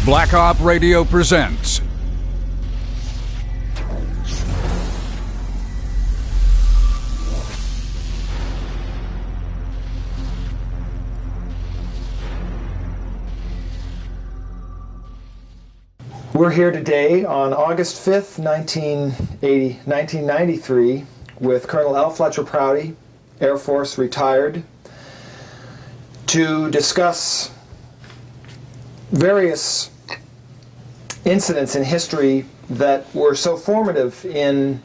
Black Op Radio presents We're here today on August 5th, 1993, with Colonel L. Fletcher Prouty, Air Force retired, to discuss various incidents in history that were so formative in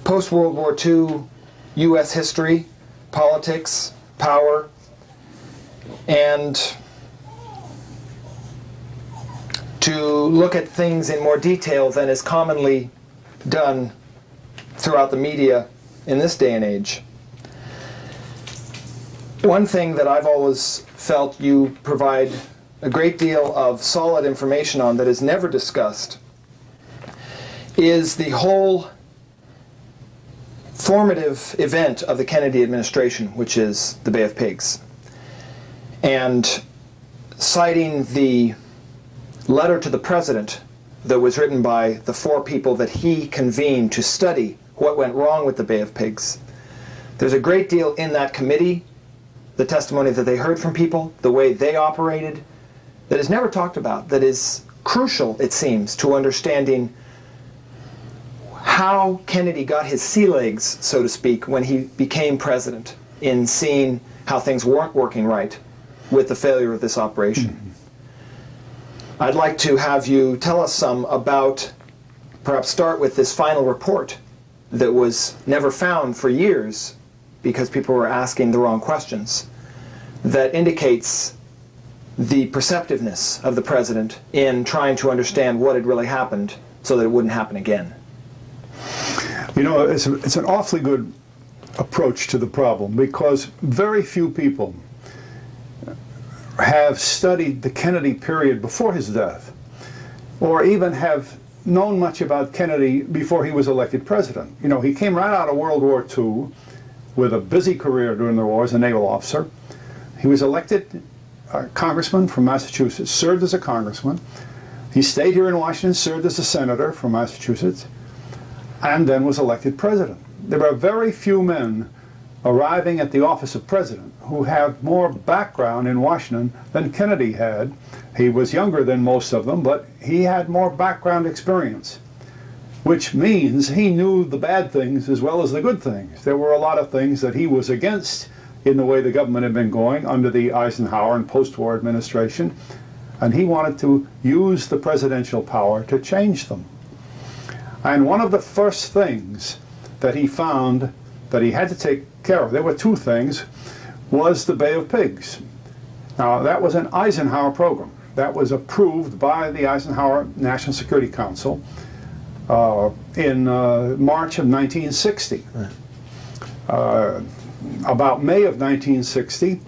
post-World War II U.S. history, politics, power, and to look at things in more detail than is commonly done throughout the media in this day and age. One thing that I've always felt you provide a great deal of solid information on that is never discussed is the whole formative event of the Kennedy administration, which is the Bay of Pigs. And citing the letter to the president that was written by the four people that he convened to study what went wrong with the Bay of Pigs. There's a great deal in that committee, the testimony that they heard from people, the way they operated, that is never talked about, that is crucial, it seems, to understanding how Kennedy got his sea legs, so to speak, when he became president, in seeing how things weren't working right with the failure of this operation. Mm-hmm. I'd like to have you tell us some about, perhaps start with this final report that was never found for years because people were asking the wrong questions, that indicates the perceptiveness of the president in trying to understand what had really happened so that it wouldn't happen again. You know, it's an awfully good approach to the problem because very few people have studied the Kennedy period before his death or even have known much about Kennedy before he was elected president. You know, he came right out of World War II with a busy career during the war as a naval officer. He was elected congressman from Massachusetts, served as a congressman. He stayed here in Washington, served as a senator from Massachusetts, and then was elected president. There were very few men arriving at the office of president who have more background in Washington than Kennedy had. He was younger than most of them, but he had more background experience, which means he knew the bad things as well as the good things. There were a lot of things that he was against in the way the government had been going under the Eisenhower and post-war administration, and he wanted to use the presidential power to change them. And one of the first things that he found that he had to take care of, there were two things, was the Bay of Pigs. Now, that was an Eisenhower program. That was approved by the Eisenhower National Security Council in March of 1960. About May of 1960,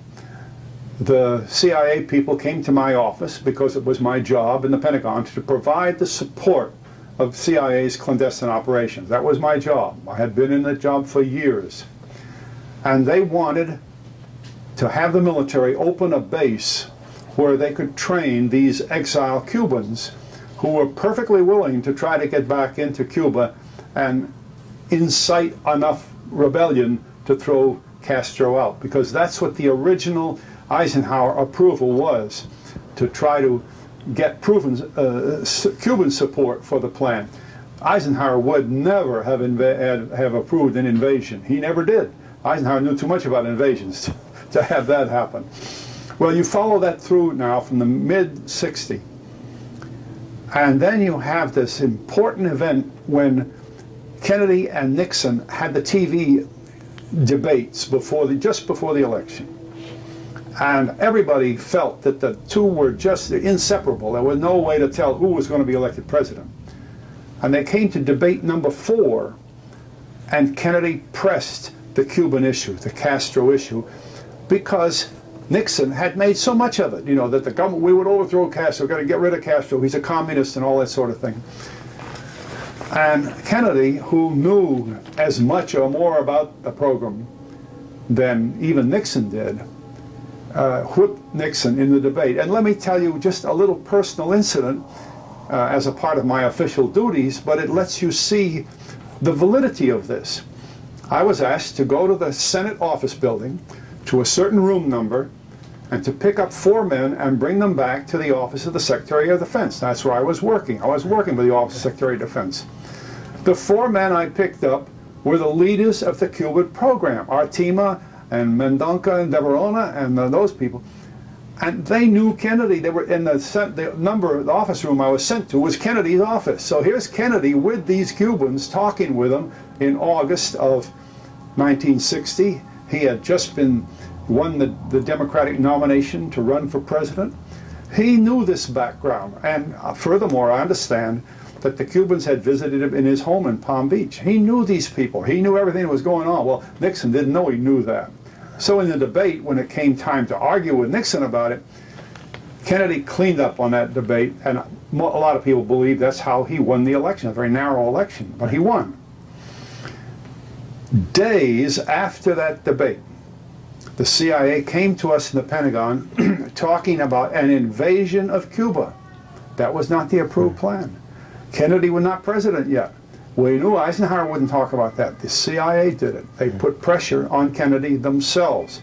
the CIA people came to my office because it was my job in the Pentagon to provide the support of CIA's clandestine operations. That was my job. I had been in that job for years. And they wanted to have the military open a base where they could train these exile Cubans who were perfectly willing to try to get back into Cuba and incite enough rebellion to throw Castro out, because that's what the original Eisenhower approval was, to try to get Cuban support for the plan. Eisenhower would never have approved an invasion. He never did. Eisenhower knew too much about invasions to have that happen. Well, you follow that through now from the mid-60s, and then you have this important event when Kennedy and Nixon had the TV debates just before the election. And everybody felt that the two were just inseparable. There was no way to tell who was going to be elected president. And they came to debate number 4, and Kennedy pressed the Cuban issue, the Castro issue, because Nixon had made so much of it, you know, that the government, we would overthrow Castro, got to get rid of Castro, he's a communist and all that sort of thing. And Kennedy, who knew as much or more about the program than even Nixon did, whipped Nixon in the debate. And let me tell you just a little personal incident as a part of my official duties, but it lets you see the validity of this. I was asked to go to the Senate office building to a certain room number and to pick up 4 men and bring them back to the office of the Secretary of Defense. That's where I was working. I was working with the Office of Secretary of Defense. The 4 men I picked up were the leaders of the Cuban program, Artima and Mendonca and De Verona and those people. And they knew Kennedy. They were in the office room I was sent to was Kennedy's office. So here's Kennedy with these Cubans talking with them in August of 1960. He had just won the Democratic nomination to run for president. He knew this background. And furthermore, I understand that the Cubans had visited him in his home in Palm Beach. He knew these people. He knew everything that was going on. Well, Nixon didn't know he knew that. So in the debate, when it came time to argue with Nixon about it, Kennedy cleaned up on that debate, and a lot of people believe that's how he won the election, a very narrow election, but he won. Days after that debate, the CIA came to us in the Pentagon talking about an invasion of Cuba. That was not the approved plan. Kennedy was not president yet. We knew Eisenhower wouldn't talk about that. The CIA did it. They put pressure on Kennedy themselves.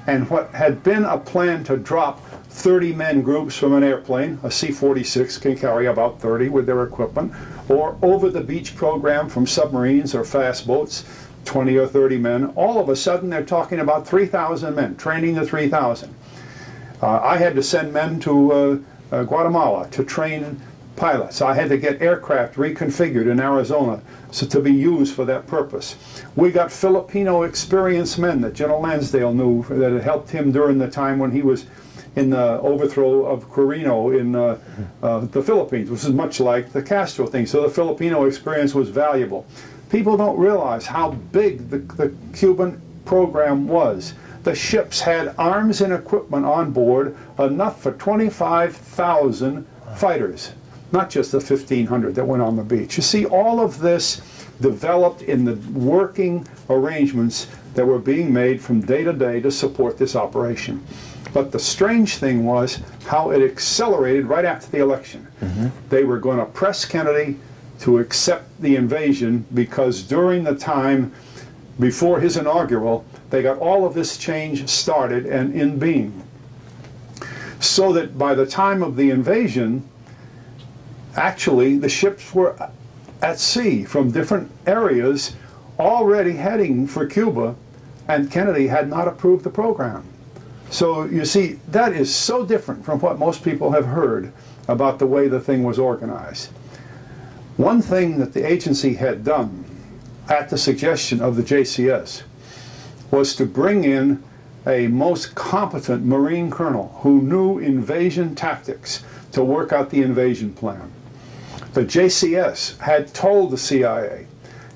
And what had been a plan to drop 30-man groups from an airplane, a C-46 can carry about 30 with their equipment, or over-the-beach program from submarines or fast boats, 20 or 30 men, all of a sudden they're talking about 3,000 men, training the 3,000. I had to send men to Guatemala to train pilots. I had to get aircraft reconfigured in Arizona to be used for that purpose. We got Filipino experienced men that General Lansdale knew that had helped him during the time when he was in the overthrow of Quirino in the Philippines, which is much like the Castro thing. So the Filipino experience was valuable. People don't realize how big the Cuban program was. The ships had arms and equipment on board enough for 25,000 fighters. Not just the 1,500 that went on the beach. You see, all of this developed in the working arrangements that were being made from day to day to support this operation. But the strange thing was how it accelerated right after the election. They were going to press Kennedy to accept the invasion because during the time before his inaugural, they got all of this change started and in being. So that by the time of the invasion, actually, the ships were at sea from different areas already heading for Cuba, and Kennedy had not approved the program. So you see, that is so different from what most people have heard about the way the thing was organized. One thing that the agency had done at the suggestion of the JCS was to bring in a most competent Marine colonel who knew invasion tactics to work out the invasion plan. The JCS had told the CIA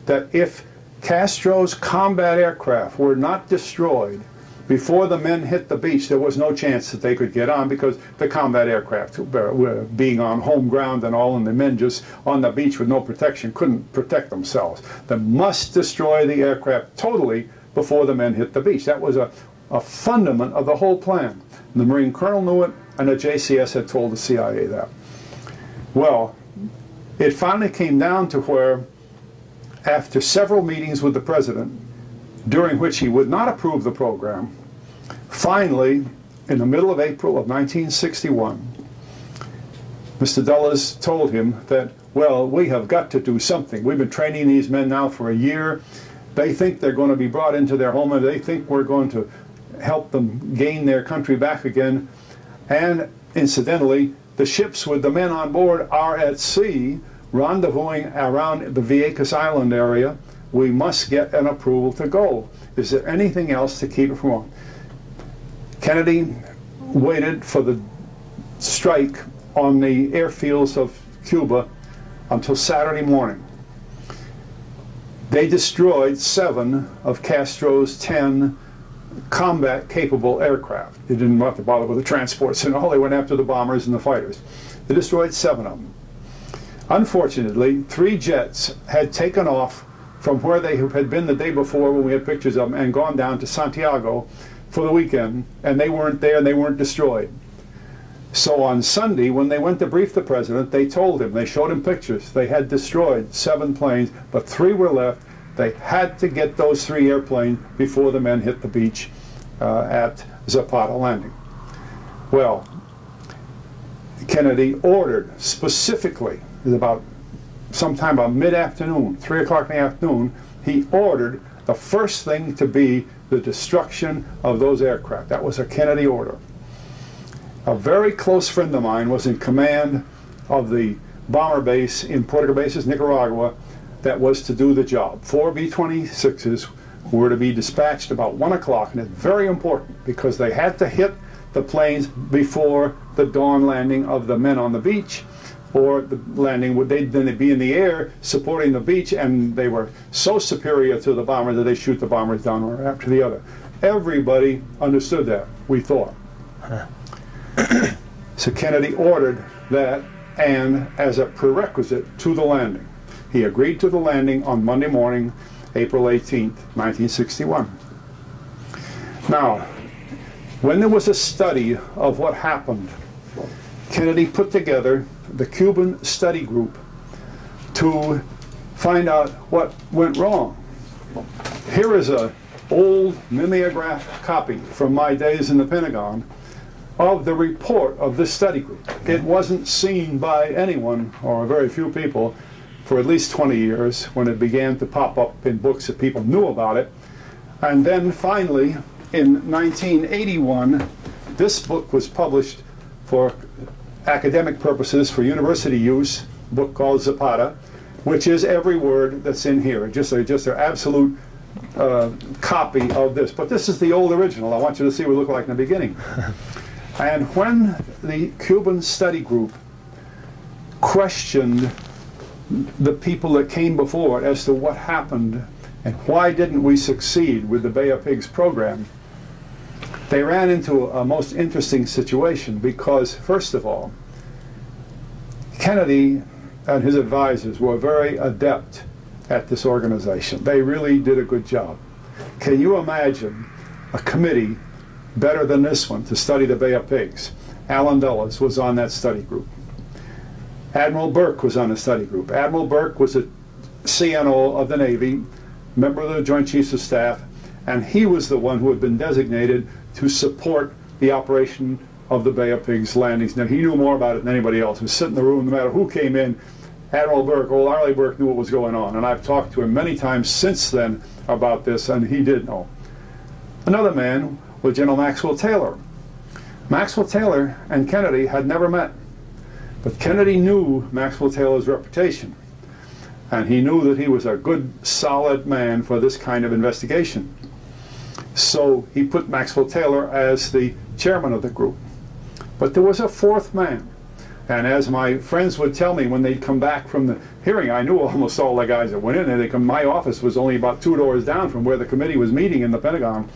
that if Castro's combat aircraft were not destroyed before the men hit the beach, there was no chance that they could get on because the combat aircraft were being on home ground and all, and the men just on the beach with no protection couldn't protect themselves. They must destroy the aircraft totally before the men hit the beach. That was a fundament of the whole plan. The Marine colonel knew it, and the JCS had told the CIA that. Well, it finally came down to where, after several meetings with the president, during which he would not approve the program, finally, in the middle of April of 1961, Mr. Dulles told him that, well, we have got to do something. We've been training these men now for a year. They think they're going to be brought into their home, and they think we're going to help them gain their country back again. And incidentally, the ships with the men on board are at sea, rendezvousing around the Vieques Island area. We must get an approval to go. Is there anything else to keep it from on? Kennedy waited for the strike on the airfields of Cuba until Saturday morning. They destroyed 7 of Castro's 10 combat-capable aircraft. They didn't have to bother with the transports and all. They went after the bombers and the fighters. They destroyed 7 of them. Unfortunately, 3 jets had taken off from where they had been the day before when we had pictures of them and gone down to Santiago for the weekend, and they weren't there and they weren't destroyed. So on Sunday, when they went to brief the president, they told him, they showed him pictures, they had destroyed 7 planes, but 3 were left. They had to get those 3 airplanes before the men hit the beach at Zapata Landing. Well, Kennedy ordered specifically, it was about sometime about mid-afternoon, 3 o'clock in the afternoon, he ordered the first thing to be the destruction of those aircraft. That was a Kennedy order. A very close friend of mine was in command of the bomber base in Puerto Cabezas, Nicaragua, that was to do the job. 4 B-26s were to be dispatched about 1 o'clock, and it's very important because they had to hit the planes before the dawn landing of the men on the beach, or the landing would then they'd be in the air supporting the beach, and they were so superior to the bomber that they shoot the bombers down one after the other. Everybody understood that, we thought. So Kennedy ordered that, and as a prerequisite to the landing. He agreed to the landing on Monday morning, April 18th, 1961. Now, when there was a study of what happened, Kennedy put together the Cuban study group to find out what went wrong. Here is an old mimeograph copy from my days in the Pentagon of the report of this study group. It wasn't seen by anyone, or very few people, for at least 20 years, when it began to pop up in books that people knew about it. And then finally, in 1981, this book was published for academic purposes, for university use, a book called Zapata, which is every word that's in here, just an absolute copy of this. But this is the old original. I want you to see what it looked like in the beginning. And when the Cuban study group questioned the people that came before it as to what happened and why didn't we succeed with the Bay of Pigs program, they ran into a most interesting situation because, first of all, Kennedy and his advisors were very adept at this organization. They really did a good job. Can you imagine a committee better than this one to study the Bay of Pigs? Allen Dulles was on that study group. Admiral Burke was on the study group. Admiral Burke was a CNO of the Navy, member of the Joint Chiefs of Staff, and he was the one who had been designated to support the operation of the Bay of Pigs landings. Now, he knew more about it than anybody else. He was sitting in the room, no matter who came in. Admiral Burke, old Arleigh Burke, knew what was going on, and I've talked to him many times since then about this, and he did know. Another man was General Maxwell Taylor. Maxwell Taylor and Kennedy had never met, but Kennedy knew Maxwell Taylor's reputation, and he knew that he was a good, solid man for this kind of investigation. So he put Maxwell Taylor as the chairman of the group. But there was a 4th man, and as my friends would tell me when they'd come back from the hearing, I knew almost all the guys that went in there. My office was only about 2 doors down from where the committee was meeting in the Pentagon.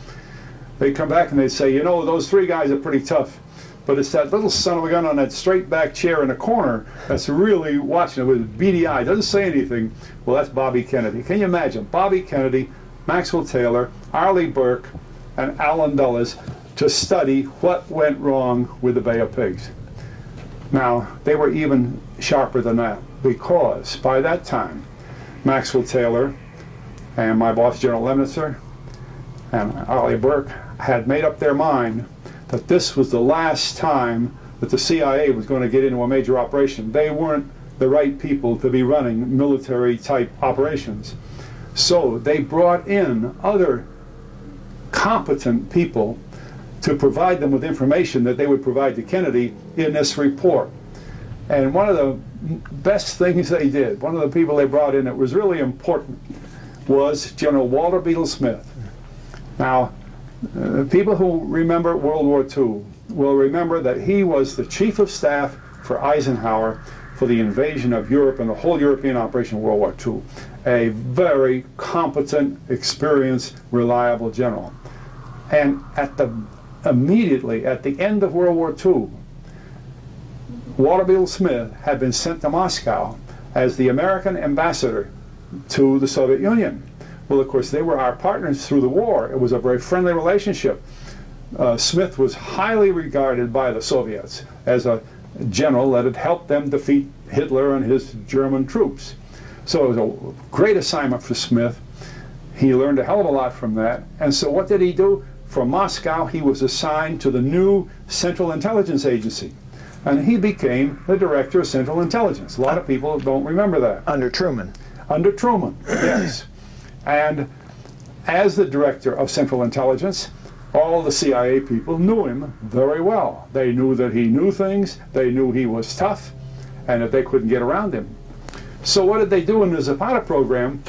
They'd come back and they'd say, you know, those 3 guys are pretty tough, but it's that little son of a gun on that straight back chair in the corner that's really watching it with beady eye, doesn't say anything. Well, that's Bobby Kennedy. Can you imagine? Bobby Kennedy, Maxwell Taylor, Arleigh Burke, and Allen Dulles to study what went wrong with the Bay of Pigs. Now, they were even sharper than that, because by that time, Maxwell Taylor and my boss, General Lemnitzer, and Arleigh Burke had made up their mind that this was the last time that the CIA was going to get into a major operation. They weren't the right people to be running military-type operations. So they brought in other competent people to provide them with information that they would provide to Kennedy in this report. And one of the best things they did, one of the people they brought in that was really important, was General Walter Beadle Smith. Now, people who remember World War II will remember that he was the chief of staff for Eisenhower for the invasion of Europe and the whole European operation in World War II. A very competent, experienced, reliable general. And immediately at the end of World War II, Walter Beadle Smith had been sent to Moscow as the American ambassador to the Soviet Union. Well, of course, they were our partners through the war. It was a very friendly relationship. Smith was highly regarded by the Soviets as a general that had helped them defeat Hitler and his German troops. So it was a great assignment for Smith. He learned a hell of a lot from that. And so what did he do? From Moscow, he was assigned to the new Central Intelligence Agency. And he became the director of Central Intelligence. A lot of people don't remember that. Under Truman. Under Truman, yes. And as the director of Central Intelligence, all the CIA people knew him very well. They knew that he knew things, they knew he was tough, and that they couldn't get around him. So what did they do in the Zapata program?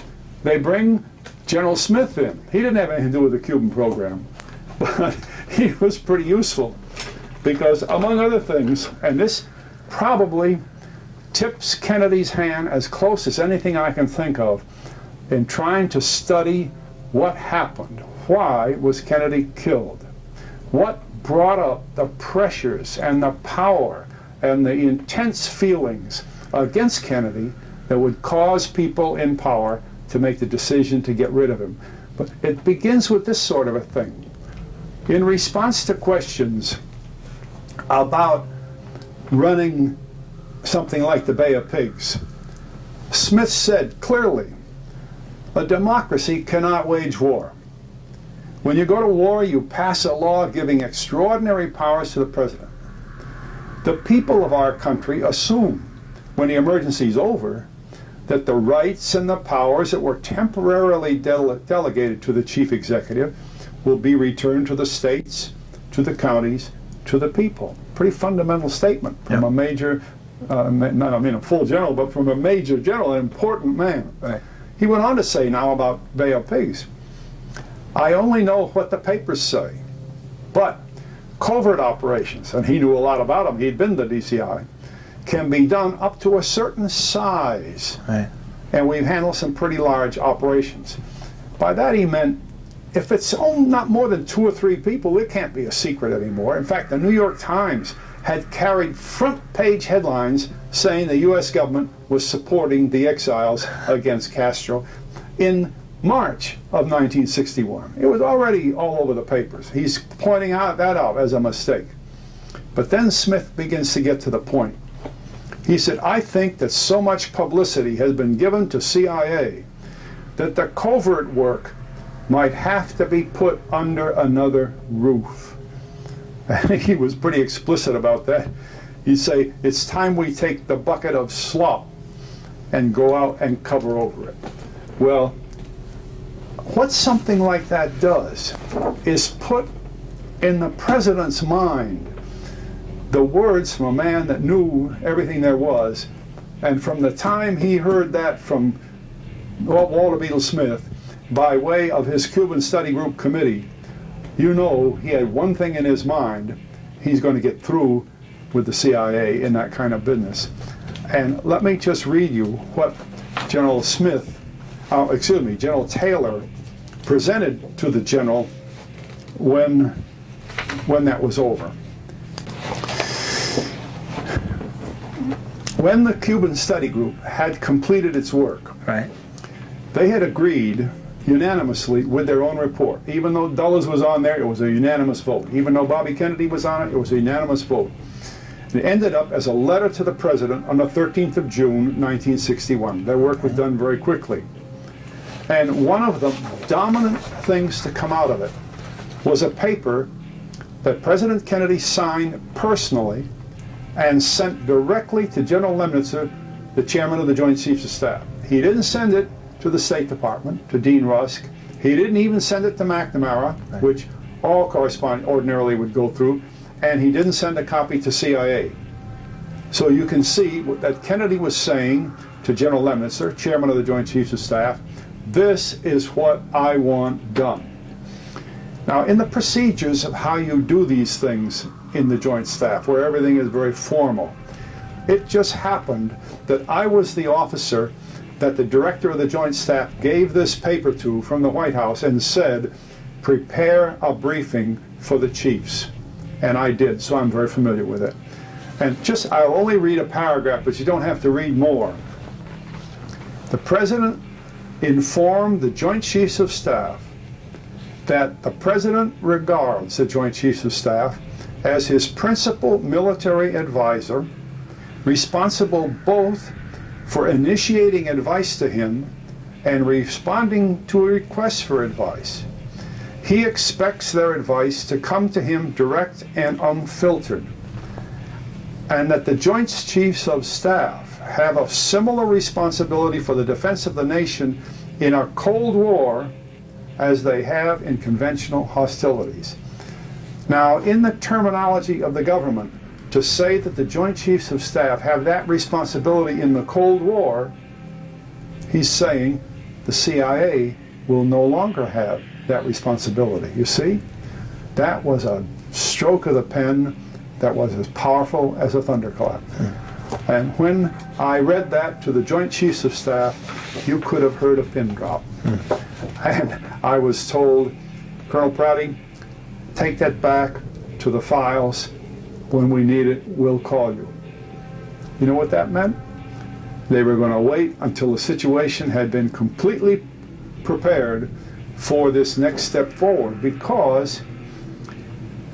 They bring General Smith in. He didn't have anything to do with the Cuban program, but he was pretty useful because, among other things, and this probably tips Kennedy's hand as close as anything I can think of in trying to study what happened. Why was Kennedy killed? What brought up the pressures and the power and the intense feelings against Kennedy that would cause people in power to make the decision to get rid of him? But it begins with this sort of a thing. In response to questions about running something like the Bay of Pigs, Smith said clearly, a democracy cannot wage war. When you go to war, you pass a law giving extraordinary powers to the president. The people of our country assume, when the emergency is over, that the rights and the powers that were temporarily delegated to the chief executive will be returned to the states, to the counties, to the people. Pretty fundamental statement from a major, not I mean a full general, but from a major general, an important man. Right. He went on to say now about Bay of Pigs, I only know what the papers say, but covert operations, and he knew a lot about them, he'd been to DCI, can be done up to a certain size. Right. And we've handled some pretty large operations. By that he meant, if it's not more than 2 or 3 people, it can't be a secret anymore. In fact, the New York Times had carried front page headlines saying the U.S. government was supporting the exiles against Castro in March of 1961. It was already all over the papers. He's pointing that out as a mistake. But then Smith begins to get to the point. He said, I think that so much publicity has been given to CIA that the covert work might have to be put under another roof. I think he was pretty explicit about that. He'd say, it's time we take the bucket of slop and go out and cover over it. Well, what something like that does is put in the president's mind the words from a man that knew everything there was, and from the time he heard that from Walter Beetle Smith by way of his Cuban Study Group committee, you know he had one thing in his mind: he's going to get through with the CIA in that kind of business. And let me just read you what General Taylor presented to the general when that was over. When the Cuban Study Group had completed its work, Right. they had agreed unanimously with their own report. Even though Dulles was on there, it was a unanimous vote. Even though Bobby Kennedy was on it, it was a unanimous vote. It ended up as a letter to the president on the 13th of June, 1961. Their work was done very quickly. And one of the dominant things to come out of it was a paper that President Kennedy signed personally and sent directly to General Lemnitzer, the chairman of the Joint Chiefs of Staff. He didn't send it to the State Department, to Dean Rusk. He didn't even send it to McNamara, which all correspondents ordinarily would go through, and he didn't send a copy to CIA. So you can see that Kennedy was saying to General Lemnitzer, chairman of the Joint Chiefs of Staff, this is what I want done. Now, in the procedures of how you do these things in the Joint Staff, where everything is very formal, it just happened that I was the officer that the director of the Joint Staff gave this paper to from the White House and said, prepare a briefing for the chiefs. And I did, so I'm very familiar with it. And I'll only read a paragraph, but you don't have to read more. The President informed the Joint Chiefs of Staff that the President regards the Joint Chiefs of Staff as his principal military advisor, responsible both for initiating advice to him and responding to requests for advice. He expects their advice to come to him direct and unfiltered, and that the Joint Chiefs of Staff have a similar responsibility for the defense of the nation in a Cold War as they have in conventional hostilities. Now, in the terminology of the government, to say that the Joint Chiefs of Staff have that responsibility in the Cold War, he's saying the CIA will no longer have that responsibility. You see? That was a stroke of the pen that was as powerful as a thunderclap. And when I read that to the Joint Chiefs of Staff, you could have heard a pin drop. And I was told, Colonel Prouty, take that back to the files. When we need it, we'll call you. You know what that meant? They were going to wait until the situation had been completely prepared for this next step forward, because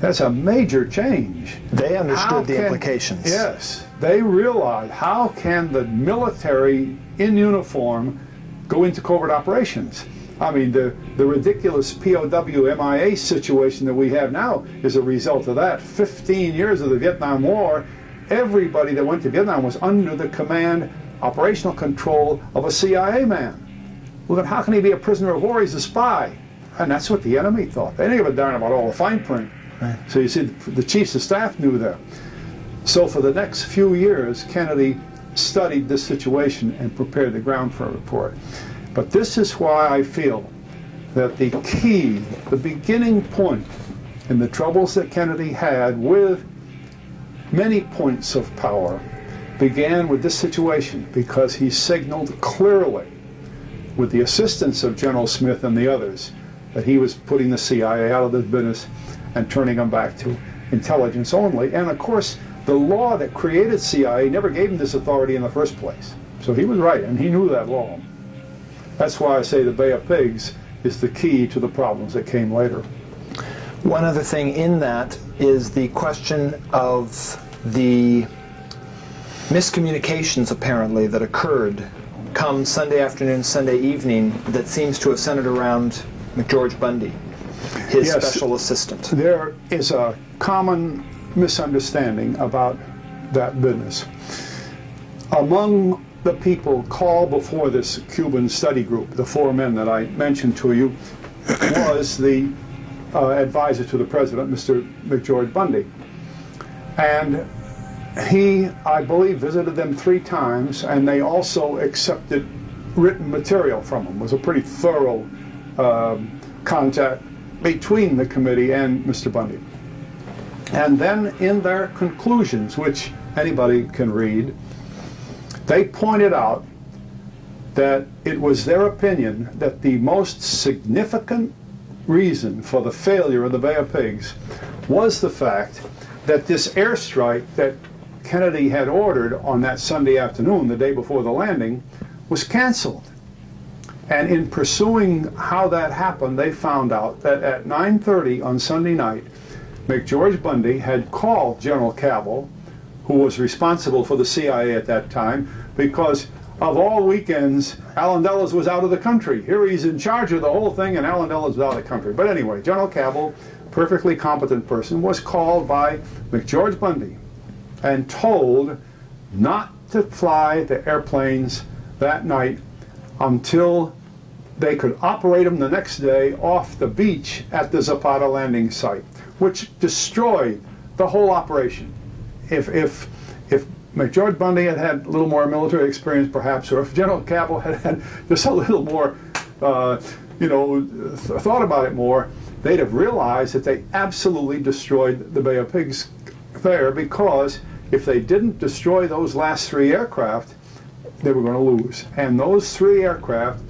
that's a major change. They understood the implications. Yes. They realized, how can the military in uniform go into covert operations? I mean, the ridiculous POW MIA situation that we have now is a result of that. 15 years of the Vietnam War, everybody that went to Vietnam was under the command, operational control of a CIA man. Well, then how can he be a prisoner of war? He's a spy. And that's what the enemy thought. They didn't give a darn about all the fine print. Right. So you see, the Chiefs of Staff knew that. So for the next few years, Kennedy studied this situation and prepared the ground for a report. But this is why I feel that the key, the beginning point in the troubles that Kennedy had with many points of power began with this situation, because he signaled clearly, with the assistance of General Smith and the others, that he was putting the CIA out of this business and turning them back to intelligence only. And of course, the law that created CIA never gave him this authority in the first place. So he was right, and he knew that law. That's why I say the Bay of Pigs is the key to the problems that came later. One other thing in that is the question of the miscommunications, apparently, that occurred come Sunday afternoon, Sunday evening, that seems to have centered around McGeorge Bundy, his special assistant. There is a common misunderstanding about that business. Among the people called before this Cuban study group, the 4 men that I mentioned to you, was the advisor to the president, Mr. McGeorge Bundy. And he, I believe, visited them 3 times, and they also accepted written material from him. It was a pretty thorough contact between the committee and Mr. Bundy. And then in their conclusions, which anybody can read, they pointed out that it was their opinion that the most significant reason for the failure of the Bay of Pigs was the fact that this airstrike that Kennedy had ordered on that Sunday afternoon, the day before the landing, was canceled. And in pursuing how that happened, they found out that at 9:30 on Sunday night, McGeorge Bundy had called General Cabell, who was responsible for the CIA at that time, because of all weekends, Allen Dulles was out of the country. Here he's in charge of the whole thing, and Allen Dulles was out of the country. But anyway, General Cabell, perfectly competent person, was called by McGeorge Bundy and told not to fly the airplanes that night until they could operate them the next day off the beach at the Zapata landing site, which destroyed the whole operation. If McGeorge Bundy had had a little more military experience, perhaps, or if General Cabell had had just a little more, thought about it more, they'd have realized that they absolutely destroyed the Bay of Pigs there, because if they didn't destroy those last 3 aircraft, they were going to lose. And those 3 aircraft,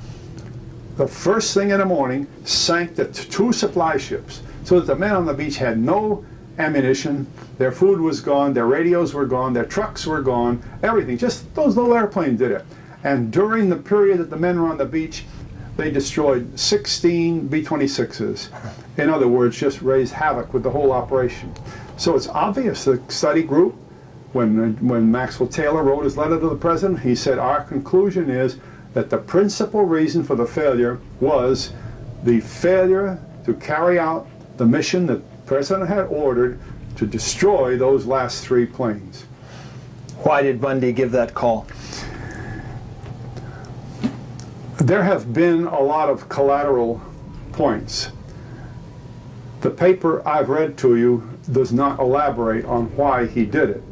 the first thing in the morning, sank the 2 supply ships, so that the men on the beach had no ammunition, their food was gone, their radios were gone, their trucks were gone, everything. Just those little airplanes did it. And during the period that the men were on the beach, they destroyed 16 B-26s. In other words, just raised havoc with the whole operation. So it's obvious the study group, when Maxwell Taylor wrote his letter to the president, he said, our conclusion is that the principal reason for the failure was the failure to carry out the mission that the president had ordered to destroy those last 3 planes. Why did Bundy give that call? There have been a lot of collateral points. The paper I've read to you does not elaborate on why he did it.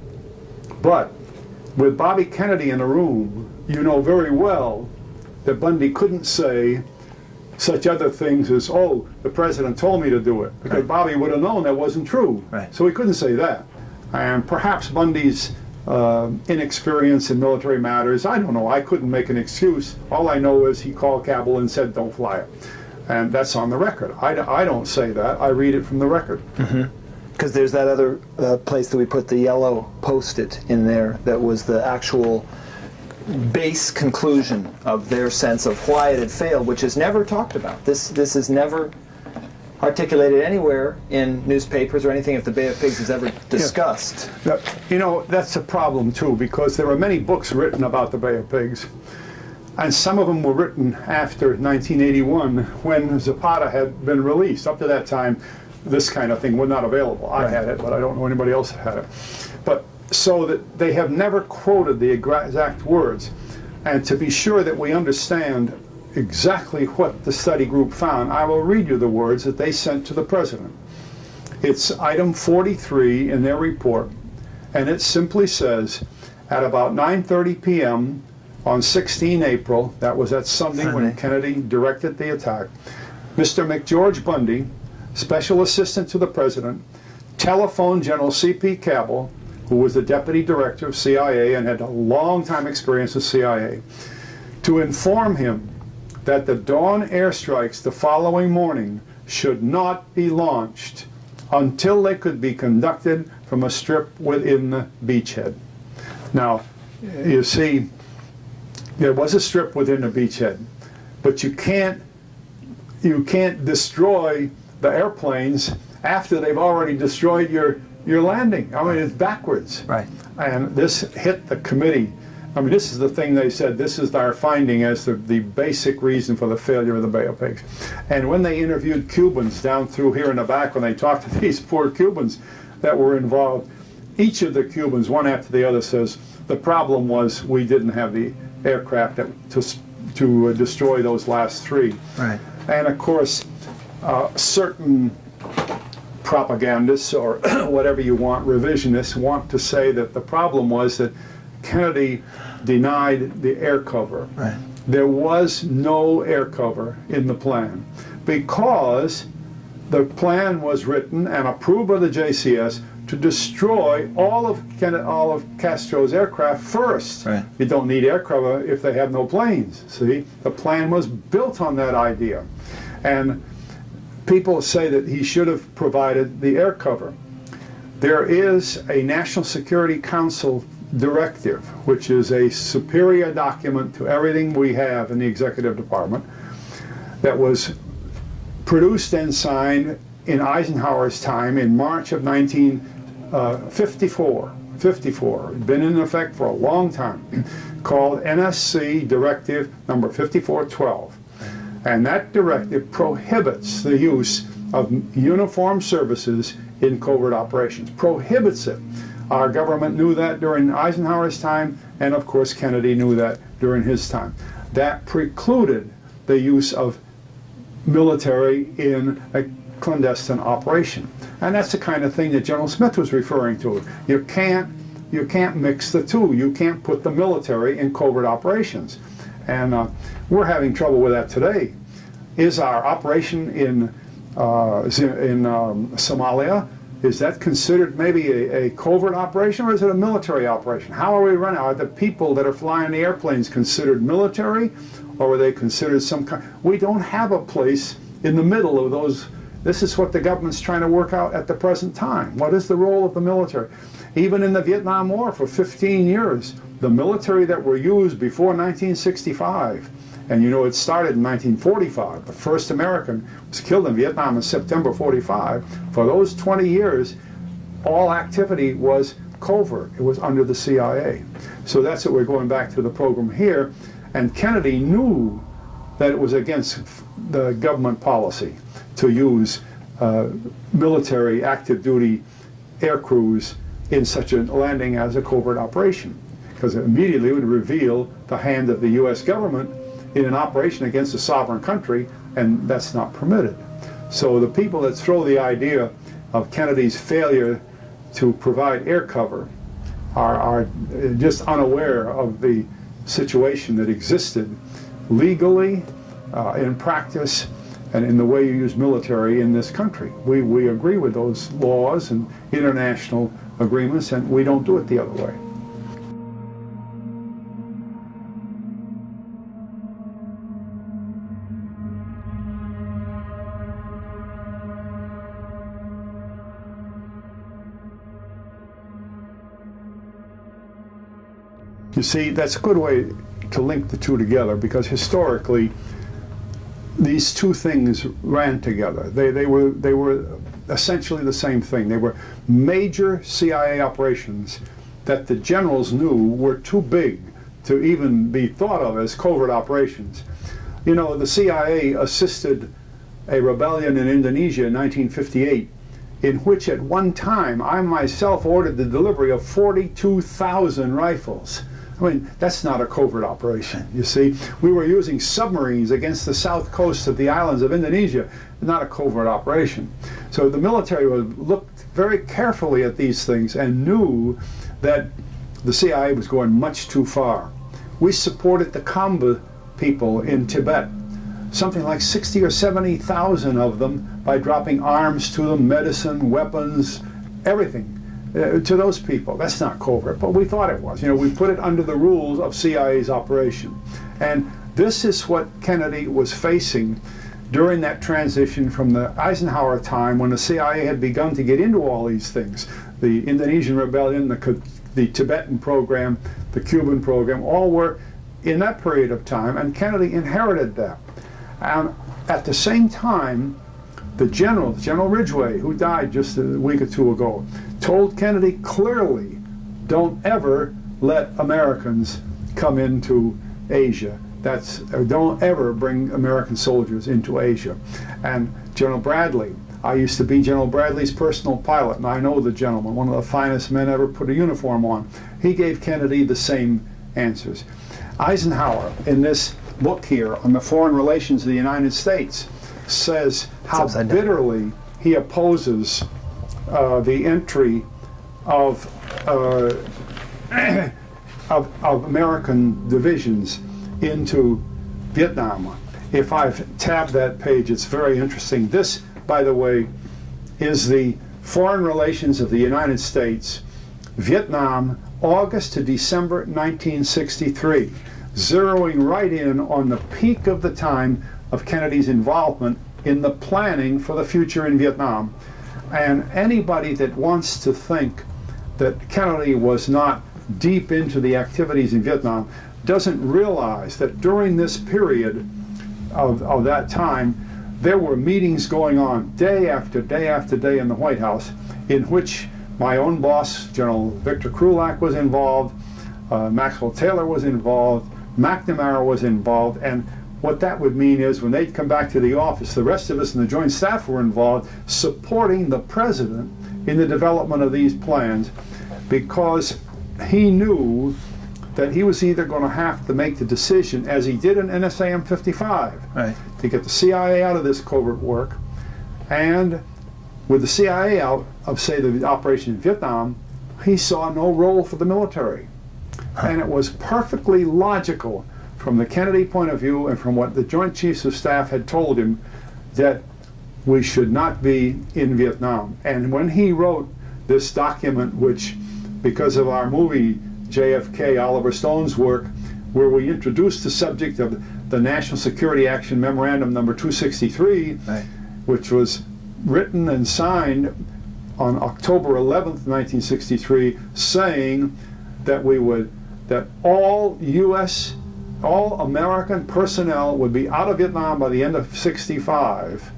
But with Bobby Kennedy in a room, you know very well that Bundy couldn't say such other things as, oh, the president told me to do it, because right. Bobby would have known that wasn't true. Right. So he couldn't say that. And perhaps Bundy's inexperience in military matters, I don't know, I couldn't make an excuse. All I know is he called Cabell and said, don't fly it. And that's on the record. I don't say that, I read it from the record. Because there's that other place that we put the yellow post-it in there that was the actual base conclusion of their sense of why it had failed, which is never talked about. This is never articulated anywhere in newspapers or anything if the Bay of Pigs is ever discussed. Yeah. You know, that's a problem too, because there are many books written about the Bay of Pigs, and some of them were written after 1981 when Zapata had been released. Up to that time, this kind of thing was not available. I had it, but I don't know anybody else that had it. But so that they have never quoted the exact words. And to be sure that we understand exactly what the study group found, I will read you the words that they sent to the president. It's item 43 in their report, and it simply says, at about 9:30 p.m. on 16 April, that was that Sunday when Kennedy directed the attack, Mr. McGeorge Bundy, Special Assistant to the President, telephoned General C.P. Cabell, who was the Deputy Director of CIA and had a long time experience with CIA, to inform him that the dawn airstrikes the following morning should not be launched until they could be conducted from a strip within the beachhead. Now, you see, there was a strip within the beachhead, but you can't destroy the airplanes after they've already destroyed your landing. I mean, it's backwards. Right. And this hit the committee. I mean, this is the thing they said, this is our finding as the basic reason for the failure of the Bay of Pigs. And when they interviewed Cubans down through here in the back, when they talked to these poor Cubans that were involved, each of the Cubans, one after the other, says, the problem was we didn't have the aircraft to destroy those last 3. Right. And of course, certain propagandists, or whatever you want, revisionists, want to say that the problem was that Kennedy denied the air cover. Right. There was no air cover in the plan because the plan was written and approved by the JCS to destroy all of Castro's aircraft first. Right. You don't need air cover if they have no planes. See, the plan was built on that idea. And people say that he should have provided the air cover. There is a National Security Council directive, which is a superior document to everything we have in the executive department, that was produced and signed in Eisenhower's time in March of 1954. It's been in effect for a long time, called NSC Directive number 5412. And that directive prohibits the use of uniformed services in covert operations. Prohibits it. Our government knew that during Eisenhower's time, and of course Kennedy knew that during his time. That precluded the use of military in a clandestine operation. And that's the kind of thing that General Smith was referring to. You can't mix the two. You can't put the military in covert operations. And we're having trouble with that today. Is our operation in Somalia, is that considered maybe a covert operation, or is it a military operation? How are we running? Are the people that are flying the airplanes considered military, or are they considered some kind? We don't have a place in the middle of those. This is what the government's trying to work out at the present time. What is the role of the military? Even in the Vietnam War for 15 years, the military that were used before 1965 And you know, it started in 1945. The first American was killed in Vietnam in September 45. For those 20 years, all activity was covert. It was under the CIA. So that's what we're going back to the program here. And Kennedy knew that it was against the government policy to use military active duty air crews in such a landing as a covert operation, because it immediately would reveal the hand of the U.S. government in an operation against a sovereign country, and that's not permitted. So the people that throw the idea of Kennedy's failure to provide air cover are just unaware of the situation that existed legally, in practice, and in the way you use military in this country. We agree with those laws and international agreements, and we don't do it the other way. You see, that's a good way to link the two together, because historically these two things ran together. They were essentially the same thing. They were major CIA operations that the generals knew were too big to even be thought of as covert operations. You know, the CIA assisted a rebellion in Indonesia in 1958, in which at one time I myself ordered the delivery of 42,000 rifles. I mean, that's not a covert operation, you see. We were using submarines against the south coast of the islands of Indonesia, not a covert operation. So the military looked very carefully at these things and knew that the CIA was going much too far. We supported the Khamba people in Tibet, something like 60 or 70,000 of them, by dropping arms to them, medicine, weapons, everything. To those people. That's not covert, but we thought it was. You know, we put it under the rules of CIA's operation. And this is what Kennedy was facing during that transition from the Eisenhower time, when the CIA had begun to get into all these things. The Indonesian rebellion, the Tibetan program, the Cuban program, all were in that period of time, and Kennedy inherited that. And at the same time, the General Ridgway, who died just a week or two ago, told Kennedy clearly, don't ever let Americans come into Asia. Don't ever bring American soldiers into Asia. And General Bradley, I used to be General Bradley's personal pilot, and I know the gentleman, one of the finest men ever put a uniform on. He gave Kennedy the same answers. Eisenhower, in this book here on the foreign relations of the United States, says how bitterly he opposes the entry of American divisions into Vietnam. If I've tabbed that page, it's very interesting. This, by the way, is the foreign relations of the United States, Vietnam, August to December 1963, zeroing right in on the peak of the time of Kennedy's involvement in the planning for the future in Vietnam. And anybody that wants to think that Kennedy was not deep into the activities in Vietnam doesn't realize that during this period of that time, there were meetings going on day after day after day in the White House, in which my own boss, General Victor Krulak, was involved, Maxwell Taylor was involved, McNamara was involved, and what that would mean is when they'd come back to the office, the rest of us in the Joint Staff were involved, supporting the President in the development of these plans, because he knew that he was either going to have to make the decision, as he did in NSAM 55, right, to get the CIA out of this covert work, and with the CIA out of, say, the operation in Vietnam, he saw no role for the military. And it was perfectly logical from the Kennedy point of view and from what the Joint Chiefs of Staff had told him, that we should not be in Vietnam. And when he wrote this document, which, because of our movie JFK, Oliver Stone's work, where we introduced the subject of the National Security Action Memorandum number 263, right, which was written and signed on October 11th, 1963, saying that we would, that all U.S. all American personnel would be out of Vietnam by the end of '65.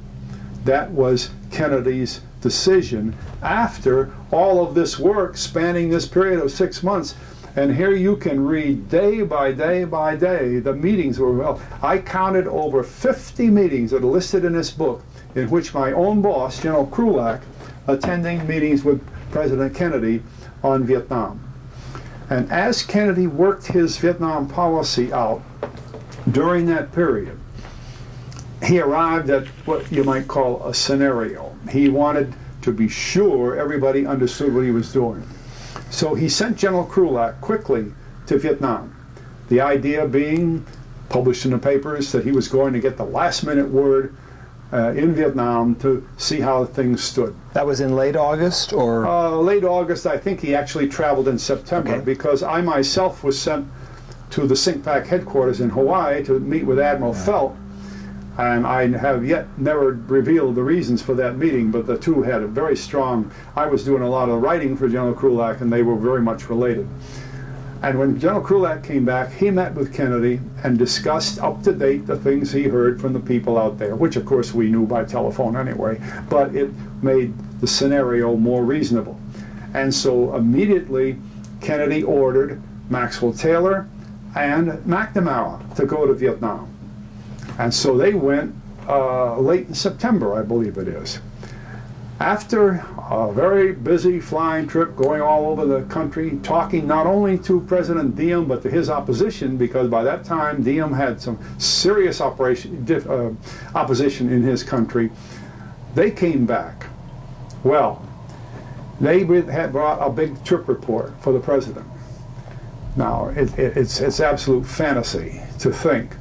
That was Kennedy's decision after all of this work spanning this period of 6 months. And here you can read day by day by day the meetings were held. I counted over 50 meetings that are listed in this book in which my own boss, General Krulak, attending meetings with President Kennedy on Vietnam. And as Kennedy worked his Vietnam policy out during that period, he arrived at what you might call a scenario. He wanted to be sure everybody understood what he was doing. So he sent General Krulak quickly to Vietnam. The idea being, published in the papers, that he was going to get the last-minute word in Vietnam to see how things stood. That was in late August, or? Late August. I think he actually traveled in September, because I myself was sent to the SINCPAC headquarters in Hawaii to meet with Admiral Felt. And I have yet never revealed the reasons for that meeting, but the two had a very strong, I was doing a lot of writing for General Krulak, and they were very much related. And when General Krulak came back, he met with Kennedy and discussed up to date the things he heard from the people out there, which of course we knew by telephone anyway, but it made the scenario more reasonable. And so immediately Kennedy ordered Maxwell Taylor and McNamara to go to Vietnam. And so they went late in September, I believe it is. After a very busy flying trip, going all over the country, talking not only to President Diem, but to his opposition, because by that time Diem had some serious opposition in his country, they came back. Well, they had brought a big trip report for the president. Now, it's absolute fantasy to think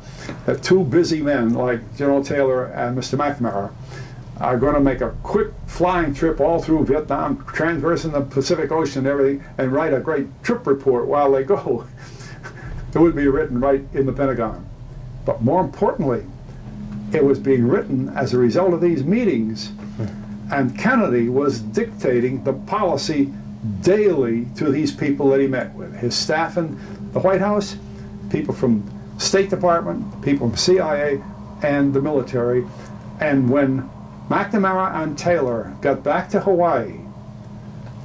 that two busy men like General Taylor and Mr. McNamara are going to make a quick flying trip all through Vietnam, transversing the Pacific Ocean and everything, and write a great trip report while they go. It would be written right in the Pentagon. But more importantly, it was being written as a result of these meetings, and Kennedy was dictating the policy daily to these people that he met with. His staff in the White House, people from State Department, people from CIA, and the military. And when McNamara and Taylor got back to Hawaii,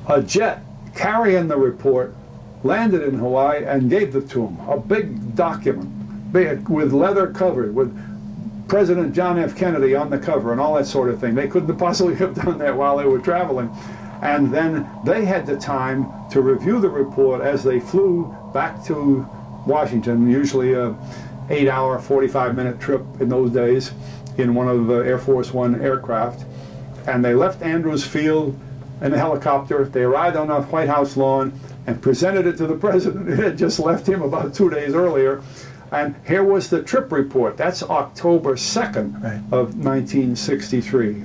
a jet carrying the report landed in Hawaii and gave it to him. A big document, big, with leather covered, with President John F. Kennedy on the cover and all that sort of thing. They couldn't possibly have done that while they were traveling. And then they had the time to review the report as they flew back to Washington, usually a 8-hour, 45-minute trip in those days in one of the Air Force One aircraft. And they left Andrews Field in a helicopter. They arrived on the White House lawn and presented it to the president. It had just left him about 2 days earlier. And here was the trip report. That's October 2nd of 1963.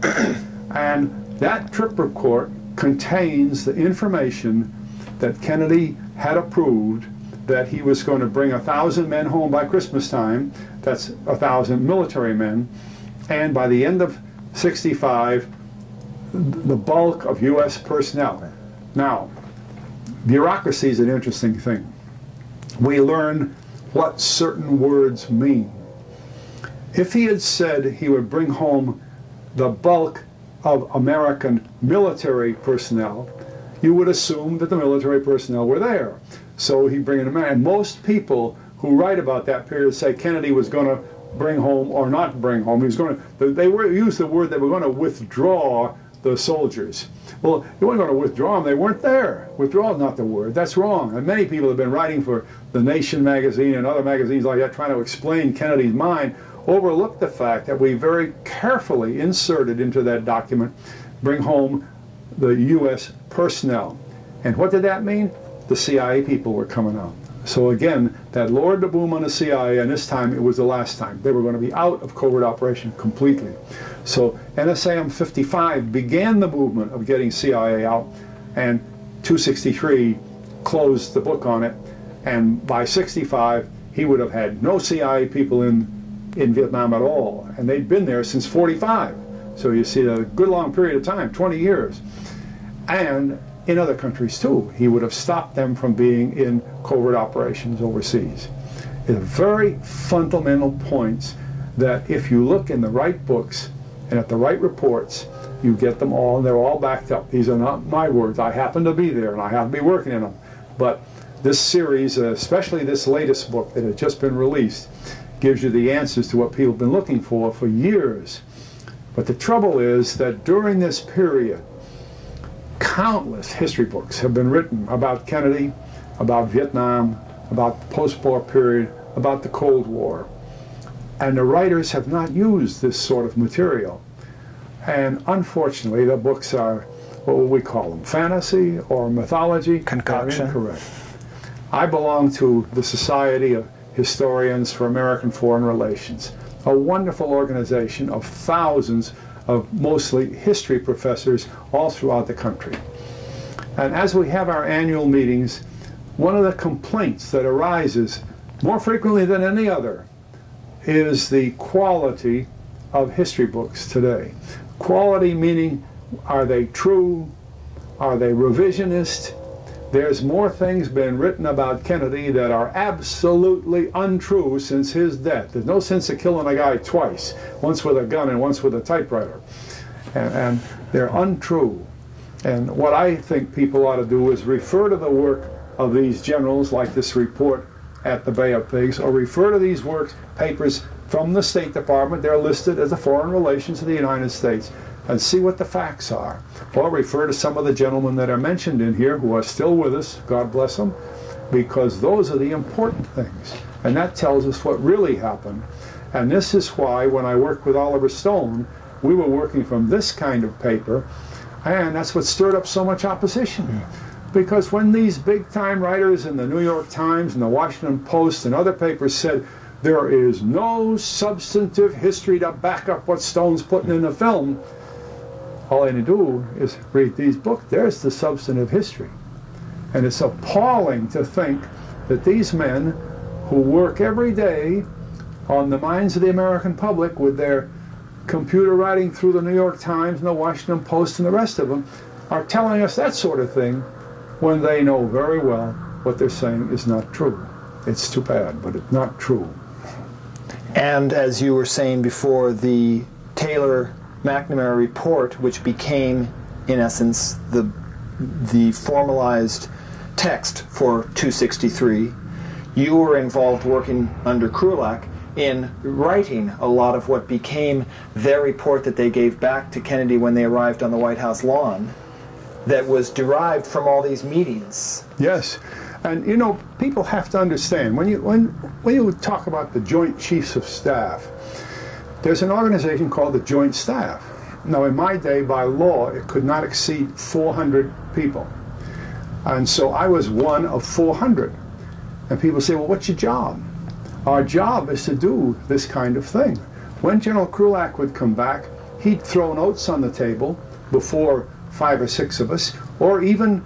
And that trip report contains the information that Kennedy had approved, that he was going to bring 1,000 men home by Christmas time. That's 1,000 military men. And by the end of '65, the bulk of U.S. personnel. Now, bureaucracy is an interesting thing. We learn what certain words mean. If he had said he would bring home the bulk of American military personnel, you would assume that the military personnel were there. So he'd bring them in. And most people who write about that period say Kennedy was going to bring home or not bring home. He was going to, they used the word they were going to withdraw the soldiers. Well, they weren't going to withdraw them. They weren't there. Withdrawal is not the word. That's wrong. And many people have been writing for The Nation magazine and other magazines like that trying to explain Kennedy's mind, overlooked the fact that we very carefully inserted into that document, bring home the U.S. personnel. And what did that mean? The CIA people were coming out. So again, that lowered the boom on the CIA, and this time it was the last time. They were going to be out of covert operation completely. So NSAM 55 began the movement of getting CIA out, and 263 closed the book on it, and by 65 he would have had no CIA people in Vietnam at all, and they'd been there since 45. So you see a good long period of time, 20 years. And in other countries too, he would have stopped them from being in covert operations overseas. is very fundamental points that if you look in the right books and at the right reports, you get them all, and they're all backed up. These are not my words. I happen to be there, and I happen to be working in them. But this series, especially this latest book that has just been released, gives you the answers to what people have been looking for years. But the trouble is that during this period, countless history books have been written about Kennedy, about Vietnam, about the post-war period, about the Cold War. And the writers have not used this sort of material. And unfortunately, the books are, what would we call them, fantasy or mythology? Concoction. Incorrect. I belong to the Society of Historians for American Foreign Relations, a wonderful organization of thousands of mostly history professors all throughout the country. And as we have our annual meetings, one of the complaints that arises more frequently than any other is the quality of history books today. Quality meaning, are they true? Are they revisionist? There's more things been written about Kennedy that are absolutely untrue since his death. There's no sense of killing a guy twice, once with a gun and once with a typewriter. And they're untrue. And what I think people ought to do is refer to the work of these generals, like this report at the Bay of Pigs, or refer to these papers from the State Department. They're listed as the Foreign Relations of the United States, and see what the facts are. Or refer to some of the gentlemen that are mentioned in here who are still with us, God bless them, because those are the important things. And that tells us what really happened. And this is why when I worked with Oliver Stone, we were working from this kind of paper, and that's what stirred up so much opposition. Because when these big-time writers in the New York Times and the Washington Post and other papers said, there is no substantive history to back up what Stone's putting in the film, all I had to do is read these books. There's the substantive history. And it's appalling to think that these men who work every day on the minds of the American public with their computer writing through the New York Times and the Washington Post and the rest of them are telling us that sort of thing when they know very well what they're saying is not true. It's too bad, but it's not true. And as you were saying before, the Taylor-McNamara report, which became, in essence, the formalized text for 263, you were involved working under Krulak in writing a lot of what became their report that they gave back to Kennedy when they arrived on the White House lawn, that was derived from all these meetings. Yes. And you know, people have to understand, when you talk about the Joint Chiefs of Staff, there's an organization called the Joint Staff. Now, in my day, by law, it could not exceed 400 people. And so I was one of 400. And people say, well, what's your job? Our job is to do this kind of thing. When General Krulak would come back, he'd throw notes on the table before 5 or 6 of us, or even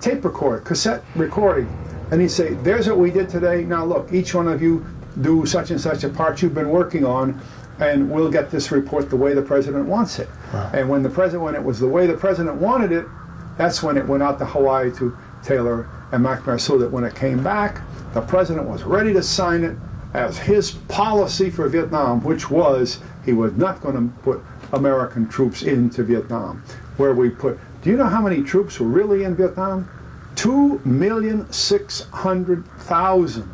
tape recorder, cassette recording. And he'd say, there's what we did today. Now look, each one of you do such and such a part you've been working on, and we'll get this report the way the president wants it. Wow. And when it was the way the president wanted it, that's when it went out to Hawaii to Taylor and McNamara, so that when it came back, the president was ready to sign it as his policy for Vietnam, which was he was not going to put American troops into Vietnam. Where we put, do you know how many troops were really in Vietnam? 2,600,000.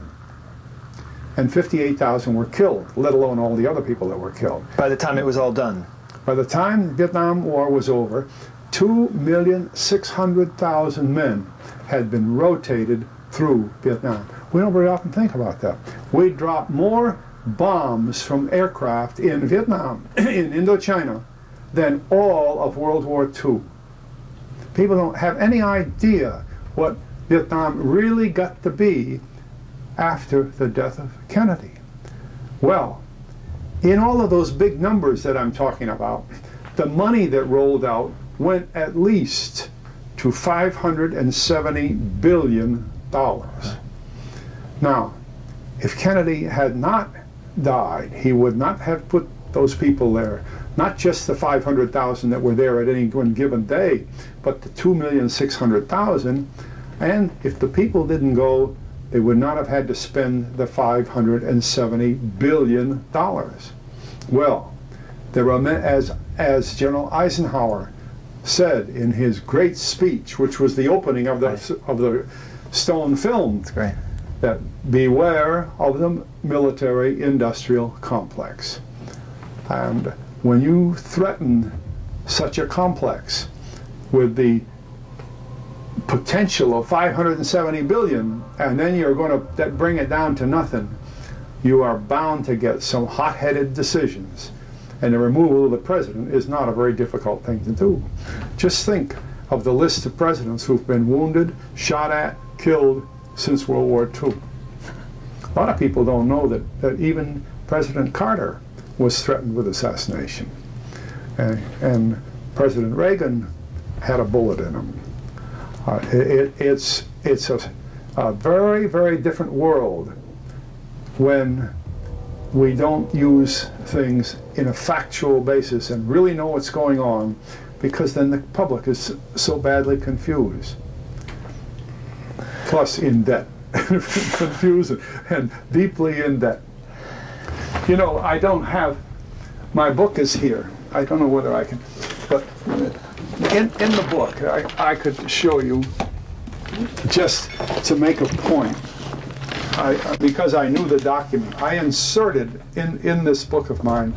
And 58,000 were killed, let alone all the other people that were killed. By the time it was all done? By the time the Vietnam War was over, 2,600,000 men had been rotated through Vietnam. We don't very often think about that. We dropped more bombs from aircraft in Vietnam, in Indochina, than all of World War II. People don't have any idea what Vietnam really got to be after the death of Kennedy. Well, in all of those big numbers that I'm talking about, the money that rolled out went at least to $570 billion. Now, if Kennedy had not died, he would not have put those people there. Not just the 500,000 that were there at any one given day, but the 2,600,000. And if the people didn't go they would not have had to spend the $570 billion. Well, there were, as General Eisenhower said in his great speech, which was the opening of the Stone film, That's great. that beware of the military-industrial complex. And when you threaten such a complex with the potential of 570 billion, and then you're going to bring it down to nothing, you are bound to get some hot-headed decisions. And the removal of the president is not a very difficult thing to do. Just think of the list of presidents who've been wounded, shot at, killed since World War II. A lot of people don't know that even President Carter was threatened with assassination. And President Reagan had a bullet in him. It's a very, very different world when we don't use things in a factual basis and really know what's going on, because then the public is so badly confused. Plus in debt. Confused and deeply in debt. You know, I don't have, my book is here. I don't know whether I can, but in the book, I could show you, just to make a point, because I knew the document, I inserted in this book of mine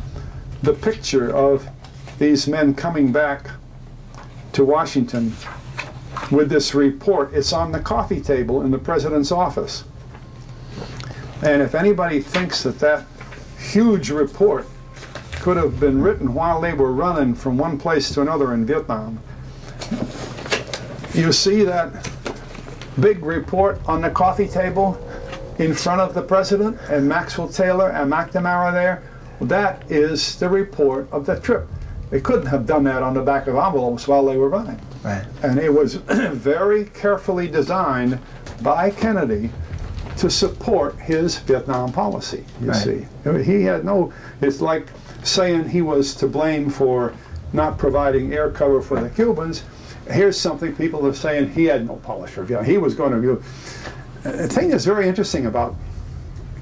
the picture of these men coming back to Washington with this report. It's on the coffee table in the president's office. And if anybody thinks that huge report could have been written while they were running from one place to another in Vietnam, you see that big report on the coffee table in front of the president, and Maxwell Taylor and McNamara there? That is the report of the trip. They couldn't have done that on the back of envelopes while they were running. Right. And it was very carefully designed by Kennedy to support his Vietnam policy, you see. He had no, it's like saying he was to blame for not providing air cover for the Cubans. Here's something people are saying he had no policy for Vietnam. He was going to do. The thing that's very interesting about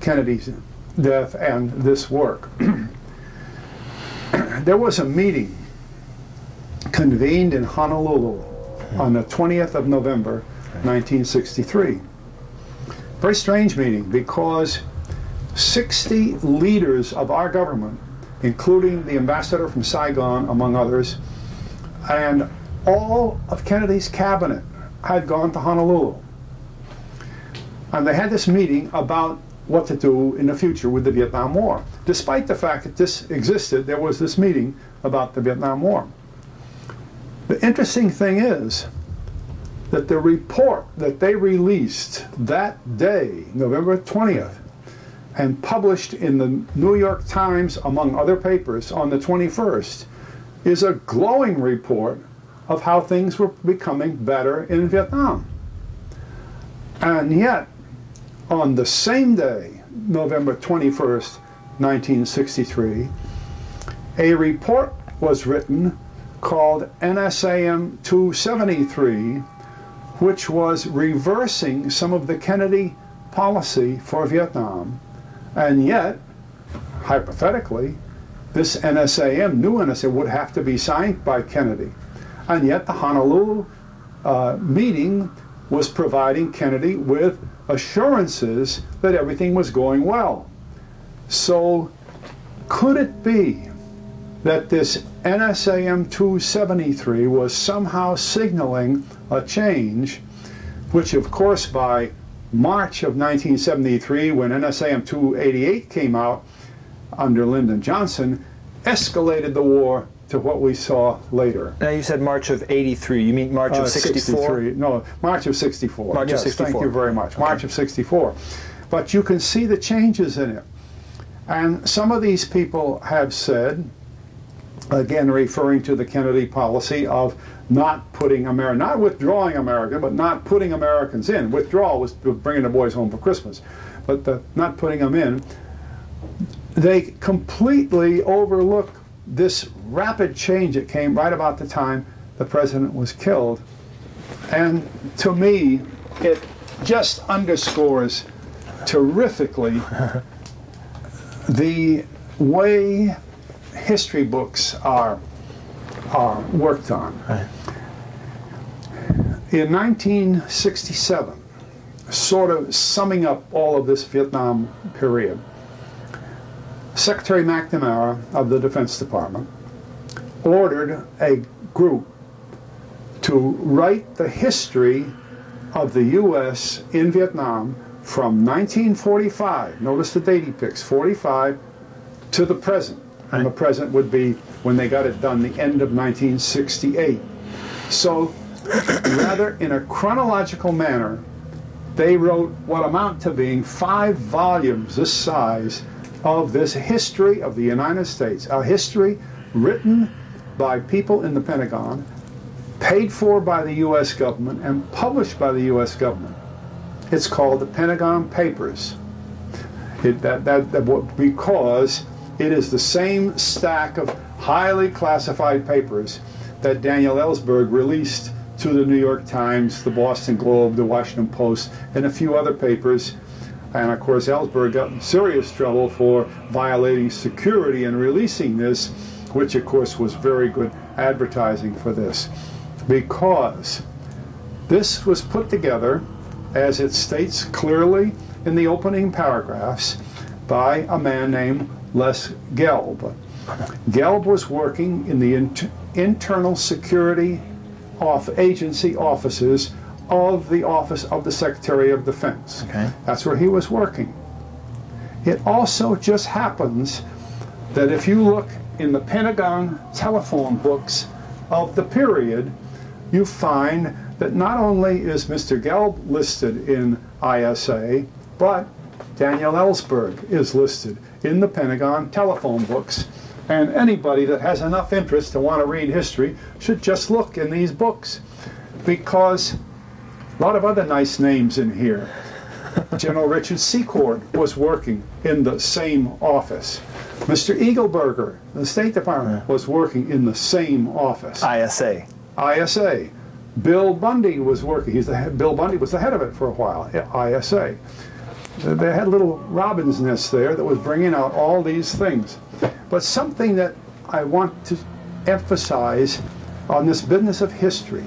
Kennedy's death and this work, there was a meeting convened in Honolulu on the 20th of November, 1963. Very strange meeting, because 60 leaders of our government, including the ambassador from Saigon, among others, and all of Kennedy's cabinet had gone to Honolulu. And they had this meeting about what to do in the future with the Vietnam War. Despite the fact that this existed, there was this meeting about the Vietnam War. The interesting thing is that the report that they released that day, November 20th, and published in the New York Times, among other papers, on the 21st, is a glowing report of how things were becoming better in Vietnam. And yet, on the same day, November 21st, 1963, a report was written called NSAM 273, which was reversing some of the Kennedy policy for Vietnam. And yet, hypothetically, this NSAM, new NSAM, would have to be signed by Kennedy. And yet the Honolulu meeting was providing Kennedy with assurances that everything was going well. So could it be that this NSAM 273 was somehow signaling a change, which of course by March of 1973, when NSAM 288 came out under Lyndon Johnson, escalated the war to what we saw later. Now you said March of 83. You mean March of 64? No, March of 64. March of 64. Thank you very much. Okay. March of 64. But you can see the changes in it. And some of these people have said, again referring to the Kennedy policy of not putting not withdrawing America, but not putting Americans in. Withdrawal was bringing the boys home for Christmas. But not putting them in, they completely overlook this rapid change that came right about the time the president was killed. And to me, just underscores terrifically the way history books are worked on. Right. In 1967, sort of summing up all of this Vietnam period, Secretary McNamara of the Defense Department ordered a group to write the history of the U.S. in Vietnam from 1945, notice the date he picks, 45, to the present. And the present would be, when they got it done, the end of 1968. So, rather in a chronological manner, they wrote what amount to being 5 volumes this size of this history of the United States, a history written by people in the Pentagon, paid for by the U.S. government, and published by the U.S. government. It's called the Pentagon Papers. Because it is the same stack of highly classified papers that Daniel Ellsberg released to the New York Times, the Boston Globe, the Washington Post, and a few other papers. And of course, Ellsberg got in serious trouble for violating security and releasing this, which of course was very good advertising for this, because this was put together, as it states clearly in the opening paragraphs, by a man named Les Gelb. Gelb was working in the internal security agency offices of the Office of the Secretary of Defense. Okay. That's where he was working. It also just happens that if you look in the Pentagon telephone books of the period, you find that not only is Mr. Gelb listed in ISA, but Daniel Ellsberg is listed in the Pentagon telephone books. And anybody that has enough interest to want to read history should just look in these books, because a lot of other nice names in here. General Richard Secord was working in the same office. Mr. Eagleburger, the State Department, was working in the same office. ISA. ISA. Bill Bundy was working. Bill Bundy was the head of it for a while, ISA. They had a little robin's nest there that was bringing out all these things. But something that I want to emphasize on this business of history,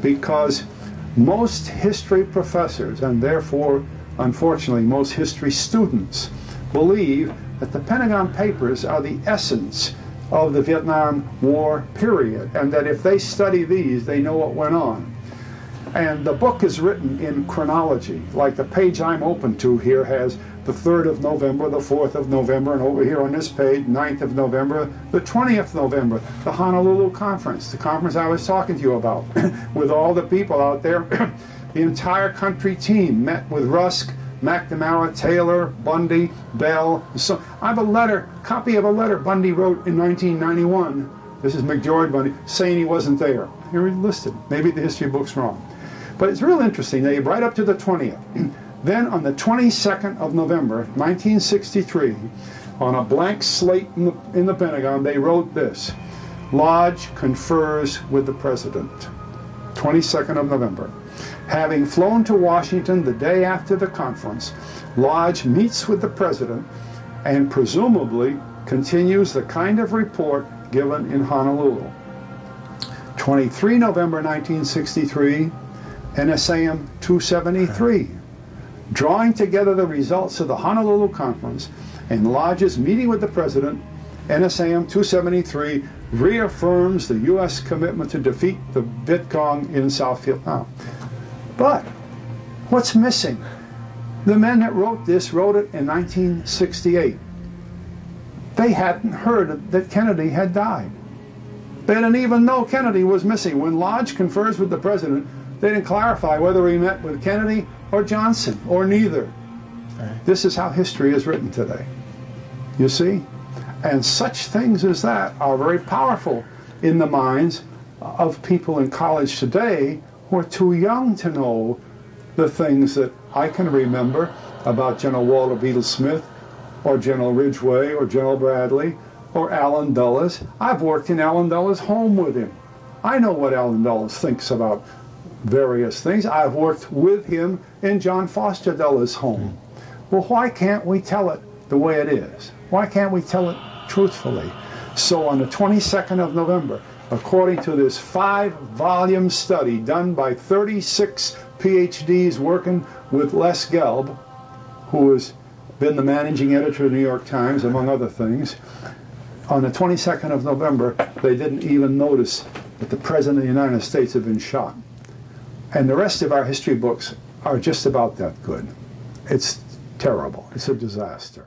because most history professors, and therefore, unfortunately, most history students, believe that the Pentagon Papers are the essence of the Vietnam War period, and that if they study these, they know what went on. And the book is written in chronology. Like the page I'm open to here has the 3rd of November, the 4th of November, and over here on this page, 9th of November, the 20th of November, the Honolulu Conference, the conference I was talking to you about, with all the people out there. The entire country team met with Rusk, McNamara, Taylor, Bundy, Bell. So I have a copy of a letter Bundy wrote in 1991. This is McGeorge Bundy, saying he wasn't there. Here he's listed. Maybe the history book's wrong. But it's real interesting. They right up to the 20th. Then on the 22nd of November, 1963, on a blank slate in the Pentagon, they wrote this: Lodge confers with the President. 22nd of November. Having flown to Washington the day after the conference, Lodge meets with the President and presumably continues the kind of report given in Honolulu. 23 November 1963, NSAM 273. Drawing together the results of the Honolulu Conference and Lodge's meeting with the President, NSAM 273 reaffirms the U.S. commitment to defeat the Viet Cong in South Vietnam. But what's missing? The men that wrote this wrote it in 1968. They hadn't heard that Kennedy had died. They didn't even know Kennedy was missing. When Lodge confers with the President, they didn't clarify whether he met with Kennedy or Johnson, or neither. Right. This is how history is written today. You see? And such things as that are very powerful in the minds of people in college today who are too young to know the things that I can remember about General Walter Beadle Smith, or General Ridgway, or General Bradley, or Allen Dulles. I've worked in Allen Dulles' home with him. I know what Allen Dulles thinks about various things. I've worked with him in John Foster Dull's home. Well, why can't we tell it the way it is? Why can't we tell it truthfully? So on the 22nd of November, according to this 5-volume study done by 36 PhDs working with Les Gelb, who has been the managing editor of the New York Times, among other things, on the 22nd of November, they didn't even notice that the President of the United States had been shot. And the rest of our history books are just about that good. It's terrible. It's a disaster.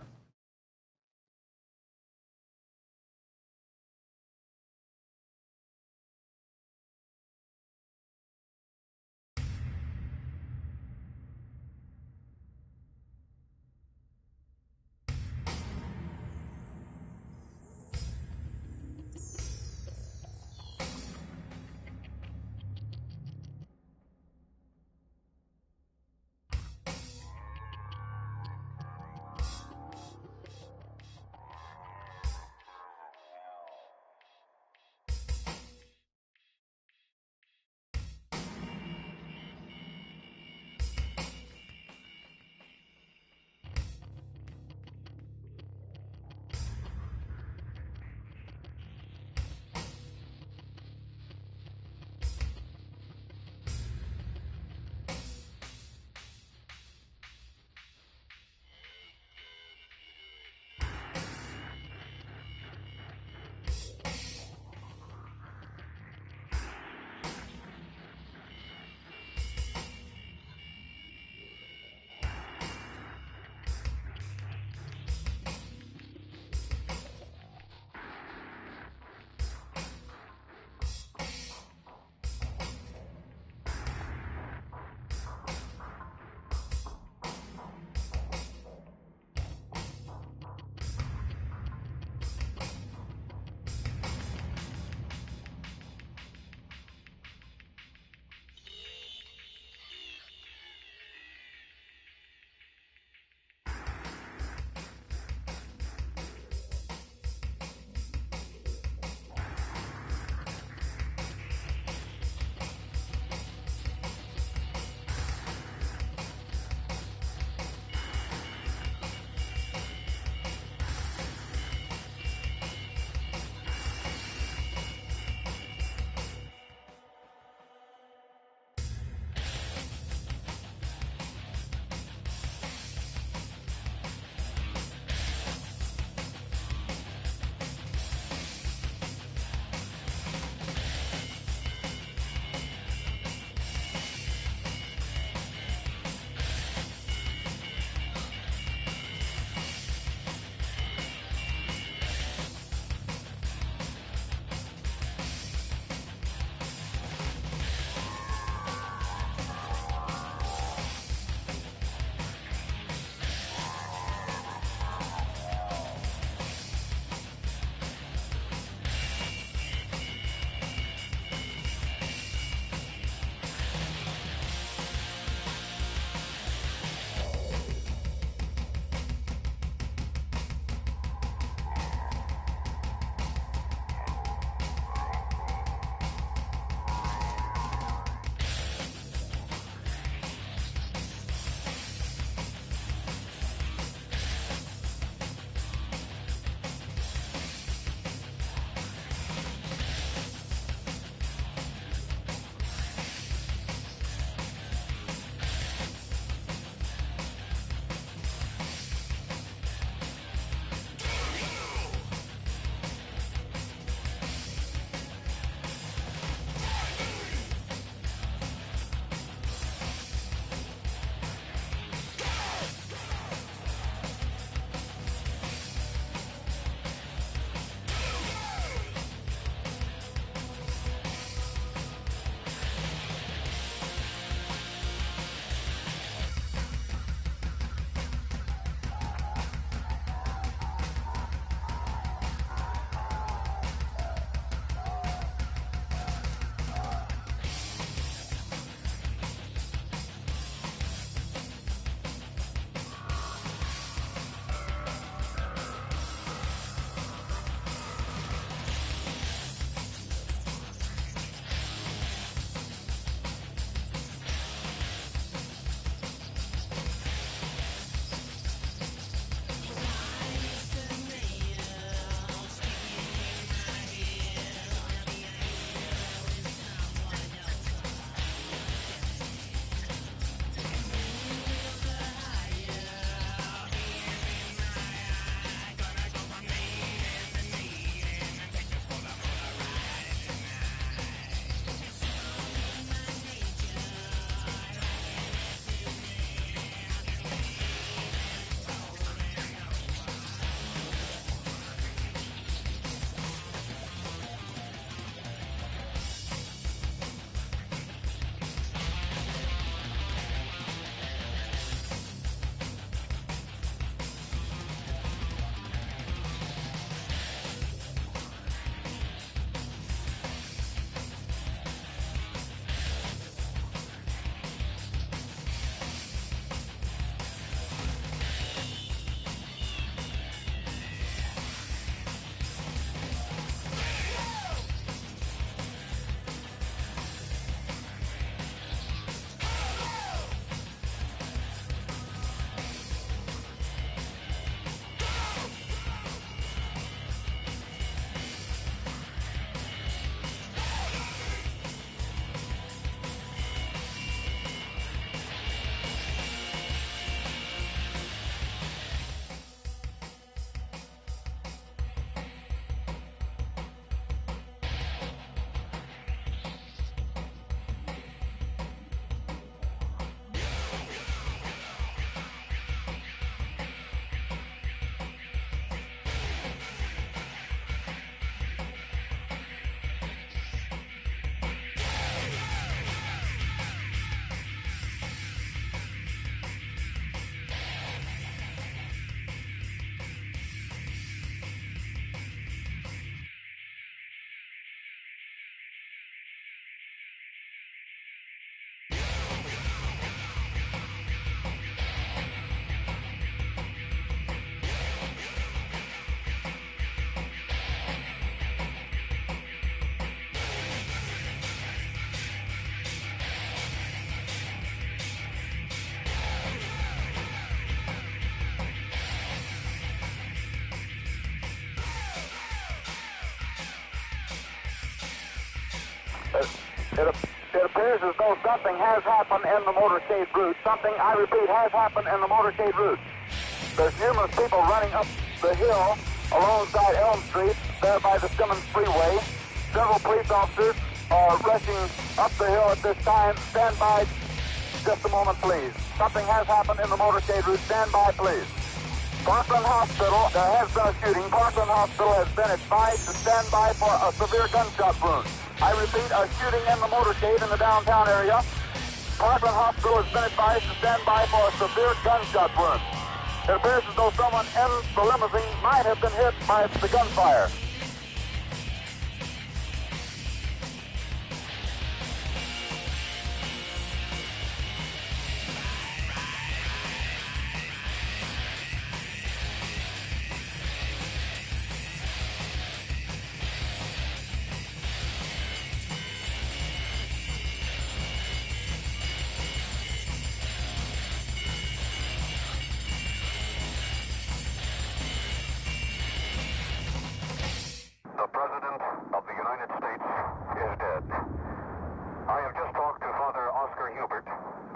It appears as though something has happened in the motorcade route. Something, I repeat, has happened in the motorcade route. There's numerous people running up the hill alongside Elm Street, there by the Simmons Freeway. Several police officers are rushing up the hill at this time. Stand by just a moment, please. Something has happened in the motorcade route. Stand by, please. Parkland Hospital, there has been a shooting. Parkland Hospital has been advised to stand by for a severe gunshot wound. I repeat, a shooting in the motorcade in the downtown area. Parkland Hospital has been advised to stand by for a severe gunshot wound. It appears as though someone in the limousine might have been hit by the gunfire. The President of the United States is dead. I have just talked to Father Oscar Hubert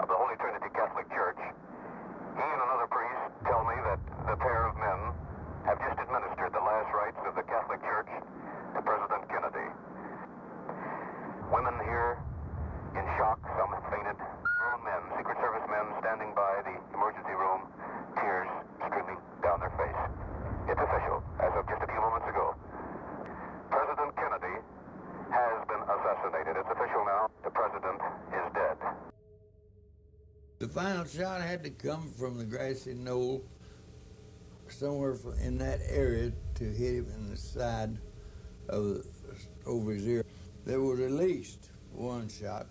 of the Holy Trinity Catholic Church. He and another priest tell me that the pair of men have just administered the last rites of the Catholic Church to President Kennedy. Women here in shock, some have fainted. Grown men, Secret Service men standing by the emergency room, tears streaming down their face. It's official, as of just a few moments ago. President Kennedy has been assassinated. It's official now. The president is dead. The final shot had to come from the grassy knoll somewhere in that area to hit him in the side of over his ear. There was at least one shot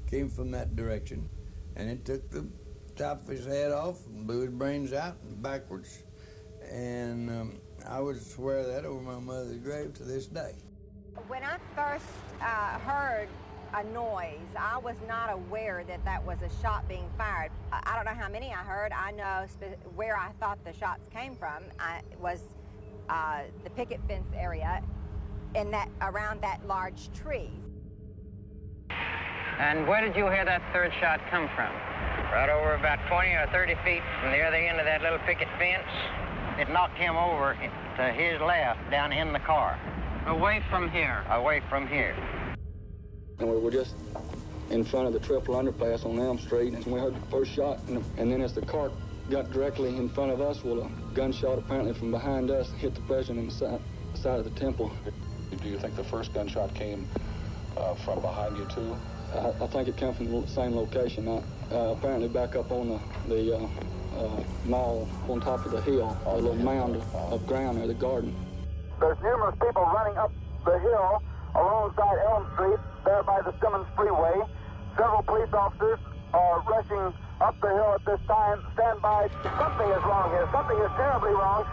came from that direction, and it took the top of his head off and blew his brains out and backwards. And I would swear that over my mother's grave to this day. When I first heard a noise, I was not aware that that was a shot being fired. I don't know how many I heard. I know where I thought the shots came from. Was the picket fence area in that around that large tree. And where did you hear that third shot come from? Right over about 20 or 30 feet from the other end of that little picket fence. It knocked him over to his left, down in the car. Away from here? Away from here. And we were just in front of the triple underpass on Elm Street, and we heard the first shot, and then as the car got directly in front of us, well, a gunshot apparently from behind us hit the president in the side of the temple. Do you think the first gunshot came from behind you, too? I think it came from the same location. Apparently back up on the mall on top of the hill, a little mound of ground there, the garden. There's numerous people running up the hill alongside Elm Street, there by the Simmons Freeway. Several police officers are rushing up the hill at this time. Stand by. Something is wrong here. Something is terribly wrong.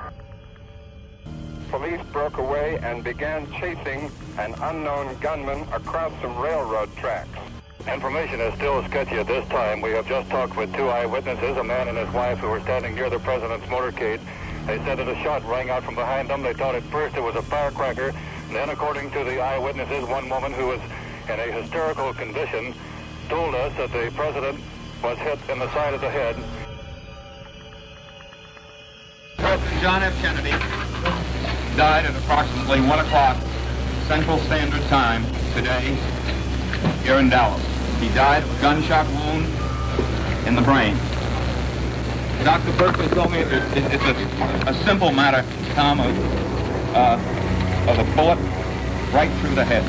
Police broke away and began chasing an unknown gunman across some railroad tracks. Information is still sketchy at this time. We have just talked with two eyewitnesses, a man and his wife, who were standing near the president's motorcade. They said that a shot rang out from behind them. They thought at first it was a firecracker. And then, according to the eyewitnesses, one woman who was in a hysterical condition told us that the president was hit in the side of the head. President John F. Kennedy died at approximately 1 o'clock Central Standard Time today here in Dallas. He died of a gunshot wound in the brain. Dr. Berkeley told me it's a simple matter, Tom, of a bullet right through the head.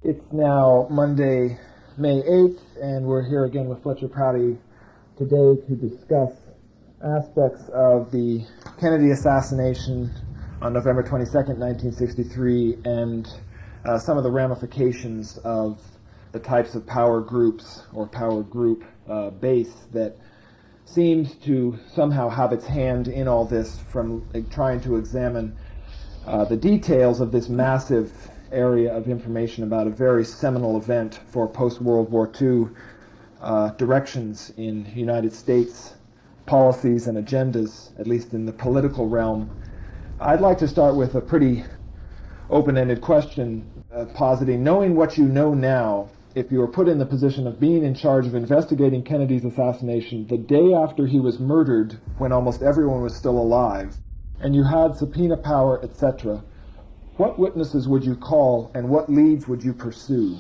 It's now Monday, May 8th, and we're here again with Fletcher Prouty today to discuss aspects of the Kennedy assassination on November 22nd, 1963, and some of the ramifications of the types of power groups or power group base that seemed to somehow have its hand in all this, from trying to examine the details of this massive area of information about a very seminal event for post-World War II directions in United States policies and agendas, at least in the political realm. I'd like to start with a pretty open-ended question, positing, knowing what you know now, if you were put in the position of being in charge of investigating Kennedy's assassination the day after he was murdered, when almost everyone was still alive, and you had subpoena power, etc., what witnesses would you call and what leads would you pursue?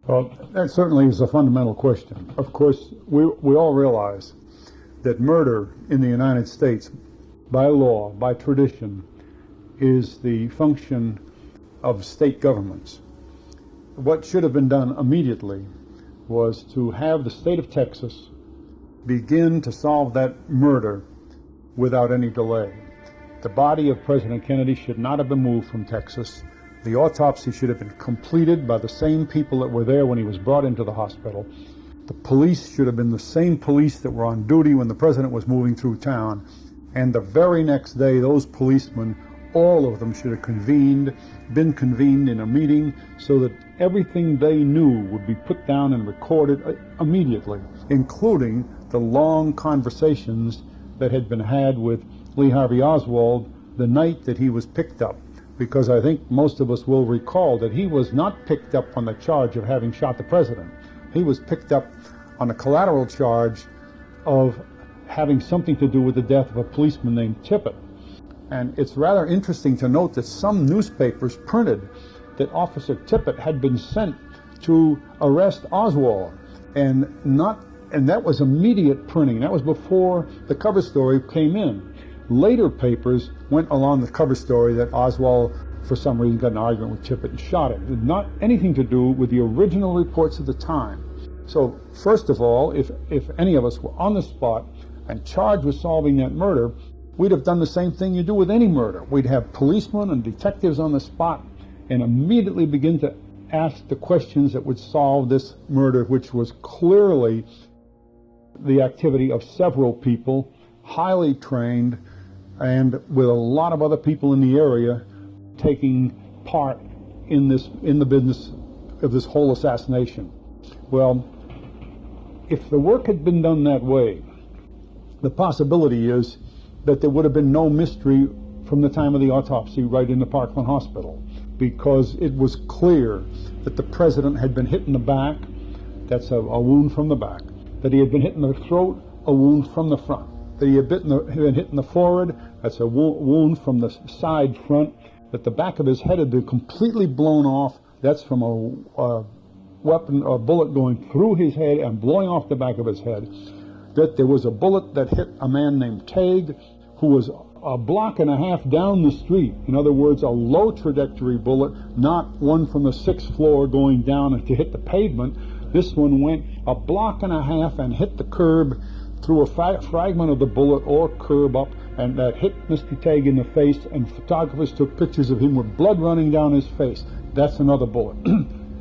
Well, that certainly is a fundamental question. Of course, we all realize that murder in the United States, by law, by tradition, is the function of state governments. What should have been done immediately was to have the state of Texas begin to solve that murder without any delay. The body of President Kennedy should not have been moved from Texas. The autopsy should have been completed by the same people that were there when he was brought into the hospital. The police should have been the same police that were on duty when the president was moving through town. And the very next day, those policemen, all of them should have been convened in a meeting so that everything they knew would be put down and recorded immediately, including the long conversations that had been had with Lee Harvey Oswald the night that he was picked up. Because I think most of us will recall that he was not picked up on the charge of having shot the president. He was picked up on a collateral charge of having something to do with the death of a policeman named Tippit. And it's rather interesting to note that some newspapers printed that Officer Tippit had been sent to arrest Oswald, and that was immediate printing. That was before the cover story came in. Later papers went along the cover story that Oswald, for some reason, got in an argument with Tippit and shot him. It had not anything to do with the original reports of the time. So, first of all, if any of us were on the spot and charged with solving that murder, we'd have done the same thing you do with any murder. We'd have policemen and detectives on the spot and immediately begin to ask the questions that would solve this murder, which was clearly the activity of several people, highly trained, and with a lot of other people in the area taking part in the business of this whole assassination. Well, if the work had been done that way, the possibility is that there would have been no mystery from the time of the autopsy right in the Parkland Hospital, because it was clear that the president had been hit in the back, that's a wound from the back, that he had been hit in the throat, a wound from the front, that he had been hit in the forehead, that's a wound from the side front, that the back of his head had been completely blown off, that's from a weapon or bullet going through his head and blowing off the back of his head, that there was a bullet that hit a man named Tague, who was a block and a half down the street. In other words, a low trajectory bullet, not one from the 6th floor going down to hit the pavement. This one went a block and a half and hit the curb through a fragment of the bullet or curb up, and that hit Mr. Tague in the face, and photographers took pictures of him with blood running down his face. That's another bullet.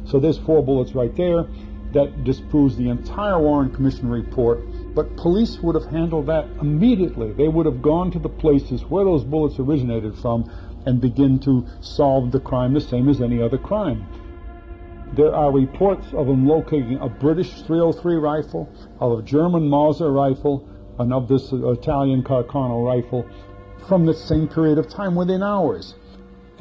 So there's 4 bullets right there. That disproves the entire Warren Commission report. But police would have handled that immediately. They would have gone to the places where those bullets originated from and begin to solve the crime the same as any other crime. There are reports of them locating a British .303 rifle, of a German Mauser rifle, and of this Italian Carcano rifle from the same period of time within hours.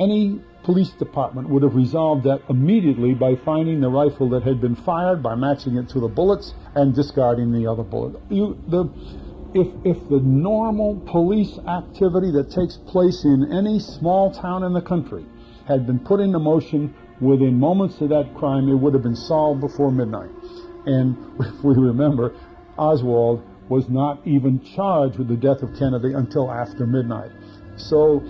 Any police department would have resolved that immediately by finding the rifle that had been fired, by matching it to the bullets, and discarding the other bullet. If the normal police activity that takes place in any small town in the country had been put into motion within moments of that crime, it would have been solved before midnight. And if we remember, Oswald was not even charged with the death of Kennedy until after midnight. So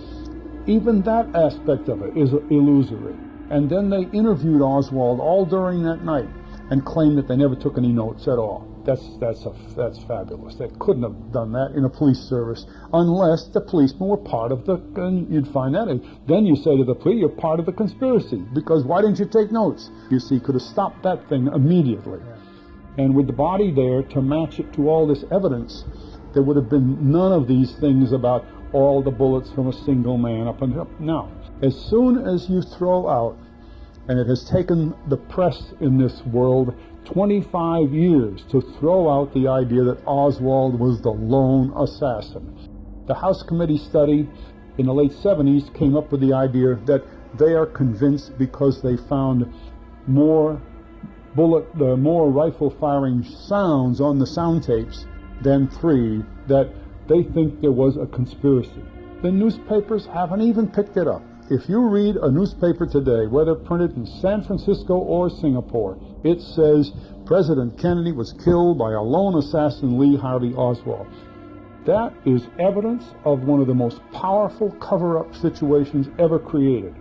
even that aspect of it is illusory. And then they interviewed Oswald all during that night and claimed that they never took any notes at all. That's fabulous. They couldn't have done that in a police service unless the policemen were part of the, and you'd find that. Then you say to the police, you're part of the conspiracy, because why didn't you take notes? You see, could have stopped that thing immediately. And with the body there to match it to all this evidence, there would have been none of these things about all the bullets from a single man up and up. Now, as soon as you throw out, and it has taken the press in this world 25 years to throw out the idea that Oswald was the lone assassin. The House committee study in the late 70s came up with the idea that they are convinced, because they found more rifle firing sounds on the sound tapes than 3, that they think there was a conspiracy. The newspapers haven't even picked it up. If you read a newspaper today, whether printed in San Francisco or Singapore, it says President Kennedy was killed by a lone assassin, Lee Harvey Oswald. That is evidence of one of the most powerful cover-up situations ever created.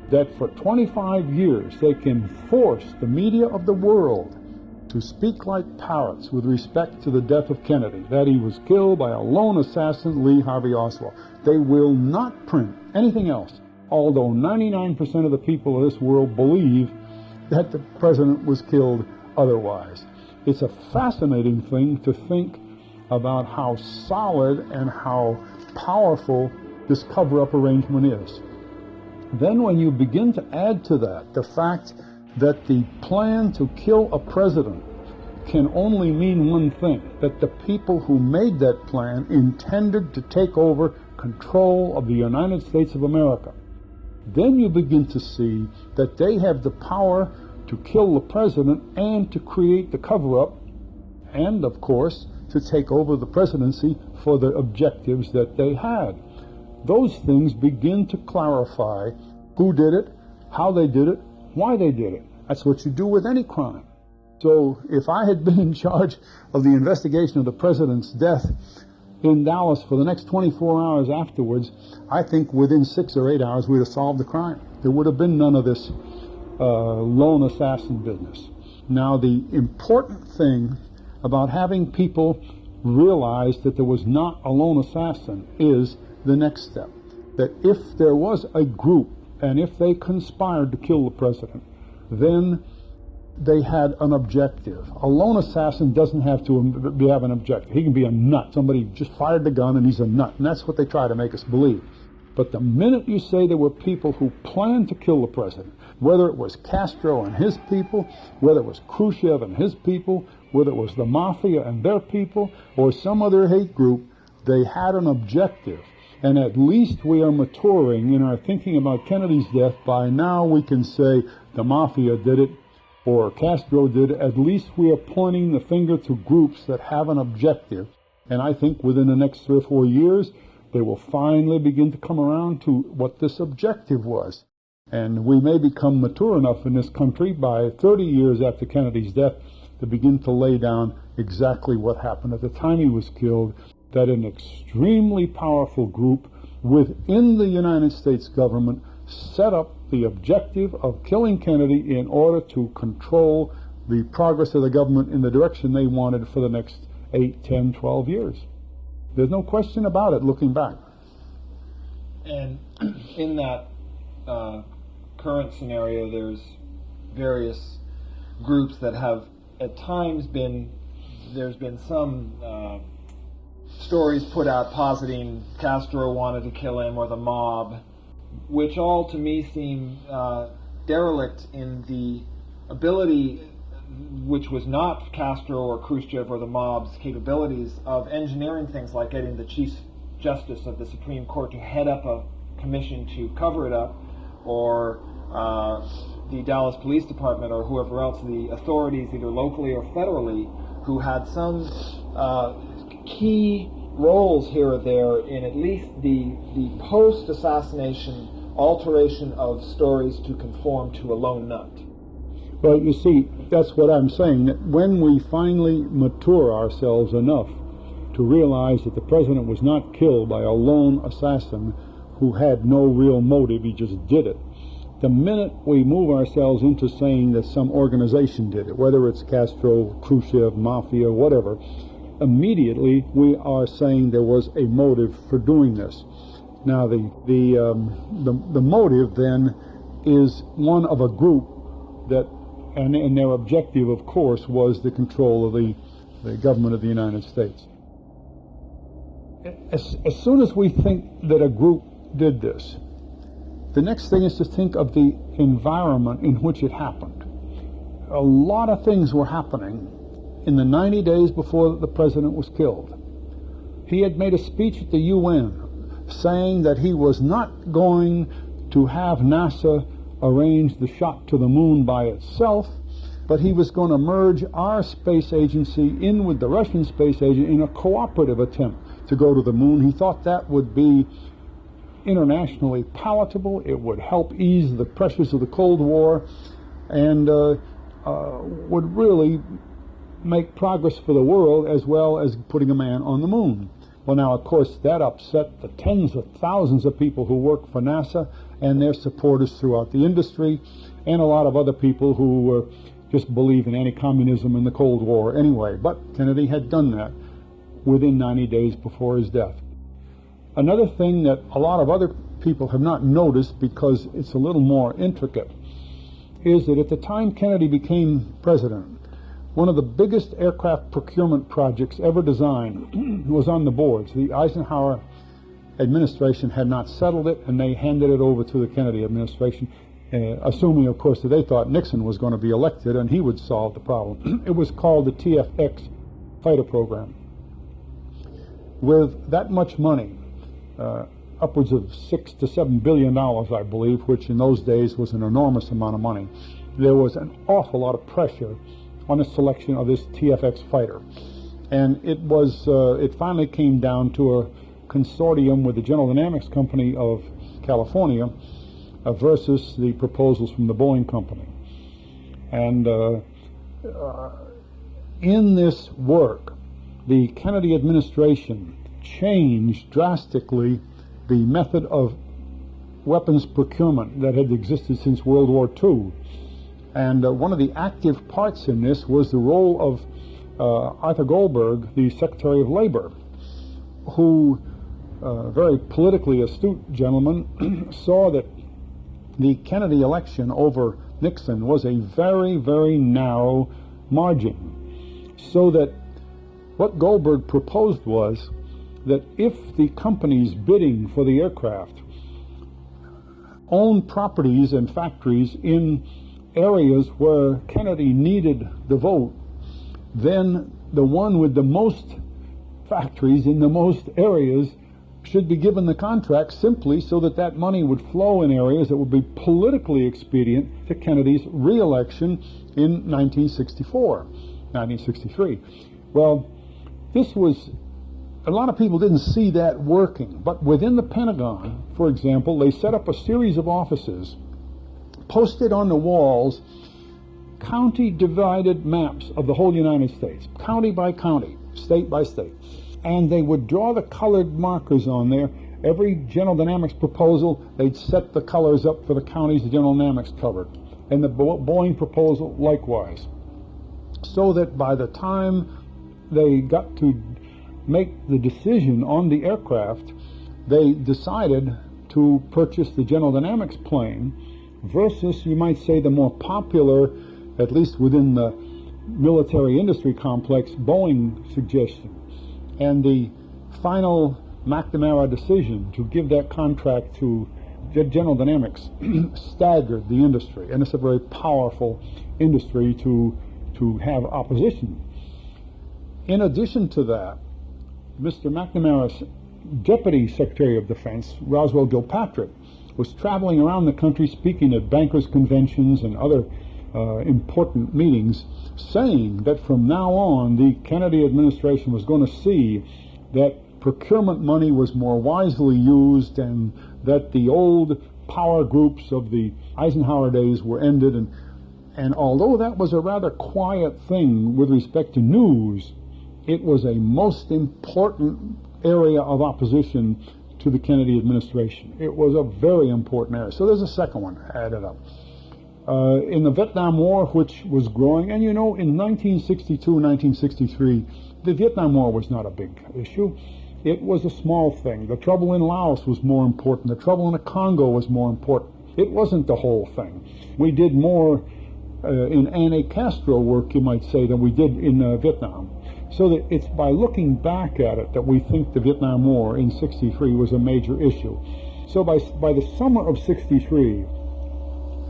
That for 25 years they can force the media of the world to speak like parrots with respect to the death of Kennedy, that he was killed by a lone assassin, Lee Harvey Oswald. They will not print anything else, although 99% of the people of this world believe that the president was killed otherwise. It's a fascinating thing to think about how solid and how powerful this cover-up arrangement is. Then when you begin to add to that the fact that the plan to kill a president can only mean one thing, that the people who made that plan intended to take over control of the United States of America, then you begin to see that they have the power to kill the president and to create the cover-up, and of course to take over the presidency for the objectives that they had. Those things begin to clarify who did it, how they did it, why they did it. That's what you do with any crime. So if I had been in charge of the investigation of the president's death in Dallas for the next 24 hours afterwards, I think within 6 or 8 hours we'd have solved the crime. There would have been none of this lone assassin business. Now, the important thing about having people realize that there was not a lone assassin is the next step. That if there was a group and if they conspired to kill the president, then they had an objective. A lone assassin doesn't have to have an objective. He can be a nut. Somebody just fired the gun and he's a nut. And that's what they try to make us believe. But the minute you say there were people who planned to kill the president, whether it was Castro and his people, whether it was Khrushchev and his people, whether it was the mafia and their people, or some other hate group, they had an objective. And at least we are maturing in our thinking about Kennedy's death. By now we can say the mafia did it or Castro did it. At least we are pointing the finger to groups that have an objective. And I think within the next 3 or 4 years, they will finally begin to come around to what this objective was. And we may become mature enough in this country by 30 years after Kennedy's death to begin to lay down exactly what happened at the time he was killed, that an extremely powerful group within the United States government set up the objective of killing Kennedy in order to control the progress of the government in the direction they wanted for the next 8, 10, 12 years. There's no question about it looking back. And in that current scenario, there's various groups that have at times there's been some stories put out positing Castro wanted to kill him or the mob, which all to me seem derelict in the ability, which was not Castro or Khrushchev or the mob's capabilities, of engineering things like getting the Chief Justice of the Supreme Court to head up a commission to cover it up, or the Dallas Police Department or whoever else, the authorities either locally or federally, who had some key roles here or there in at least the post-assassination alteration of stories to conform to a lone nut. Well, you see, that's what I'm saying, that when we finally mature ourselves enough to realize that the president was not killed by a lone assassin who had no real motive, he just did it. The minute we move ourselves into saying that some organization did it, whether it's Castro, Khrushchev, Mafia, whatever, immediately we are saying there was a motive for doing this. Now, the motive then is one of a group that, and their objective, of course, was the control of the government of the United States. as soon as we think that a group did this, the next thing is to think of the environment in which it happened. A lot of things were happening in the 90 days before the president was killed. He had made a speech at the UN saying that he was not going to have NASA arrange the shot to the moon by itself, but he was going to merge our space agency in with the Russian space agency in a cooperative attempt to go to the moon. He thought that would be internationally palatable. It would help ease the pressures of the Cold War and would really make progress for the world as well as putting a man on the moon. Well, now, of course, that upset the tens of thousands of people who work for NASA and their supporters throughout the industry and a lot of other people who just believe in anti-communism and the Cold War anyway. But Kennedy had done that within 90 days before his death. Another thing that a lot of other people have not noticed, because it's a little more intricate, is that at the time Kennedy became president, one of the biggest aircraft procurement projects ever designed was on the boards. The Eisenhower administration had not settled it, and they handed it over to the Kennedy administration, assuming, of course, that they thought Nixon was going to be elected and he would solve the problem. It was called the TFX fighter program. With that much money, upwards of $6 to $7 billion, I believe, which in those days was an enormous amount of money, there was an awful lot of pressure on the selection of this TFX fighter. And it finally came down to a consortium with the General Dynamics Company of California versus the proposals from the Boeing Company. And in this work, the Kennedy administration changed drastically the method of weapons procurement that had existed since World War II. And one of the active parts in this was the role of Arthur Goldberg, the Secretary of Labor, who, very politically astute gentleman, saw that the Kennedy election over Nixon was a very, very narrow margin. So that what Goldberg proposed was that if the companies bidding for the aircraft owned properties and factories in areas where Kennedy needed the vote, then the one with the most factories in the most areas should be given the contract, simply so that that money would flow in areas that would be politically expedient to Kennedy's re-election in 1963. Well, this was, a lot of people didn't see that working, but within the Pentagon, for example, they set up a series of offices, posted on the walls county-divided maps of the whole United States, county by county, state by state. And they would draw the colored markers on there. Every General Dynamics proposal, they'd set the colors up for the counties the General Dynamics covered. And the Boeing proposal, likewise. So that by the time they got to make the decision on the aircraft, they decided to purchase the General Dynamics plane versus, you might say, the more popular, at least within the military industry complex, Boeing suggestion. And the final McNamara decision to give that contract to General Dynamics staggered the industry, and it's a very powerful industry to have opposition. In addition to that, Mr. McNamara's Deputy Secretary of Defense, Roswell Gilpatrick, was traveling around the country speaking at bankers' conventions and other important meetings, saying that from now on the Kennedy administration was going to see that procurement money was more wisely used and that the old power groups of the Eisenhower days were ended. And although that was a rather quiet thing with respect to news, it was a most important area of opposition to the Kennedy administration. It was a very important area. So there's a second one added up. In the Vietnam War, which was growing, and you know, in 1962, 1963, the Vietnam War was not a big issue. It was a small thing. The trouble in Laos was more important. The trouble in the Congo was more important. It wasn't the whole thing. We did more in anti-Castro work, you might say, than we did in Vietnam. So that it's by looking back at it that we think the Vietnam War in '63 was a major issue. So by the summer of '63,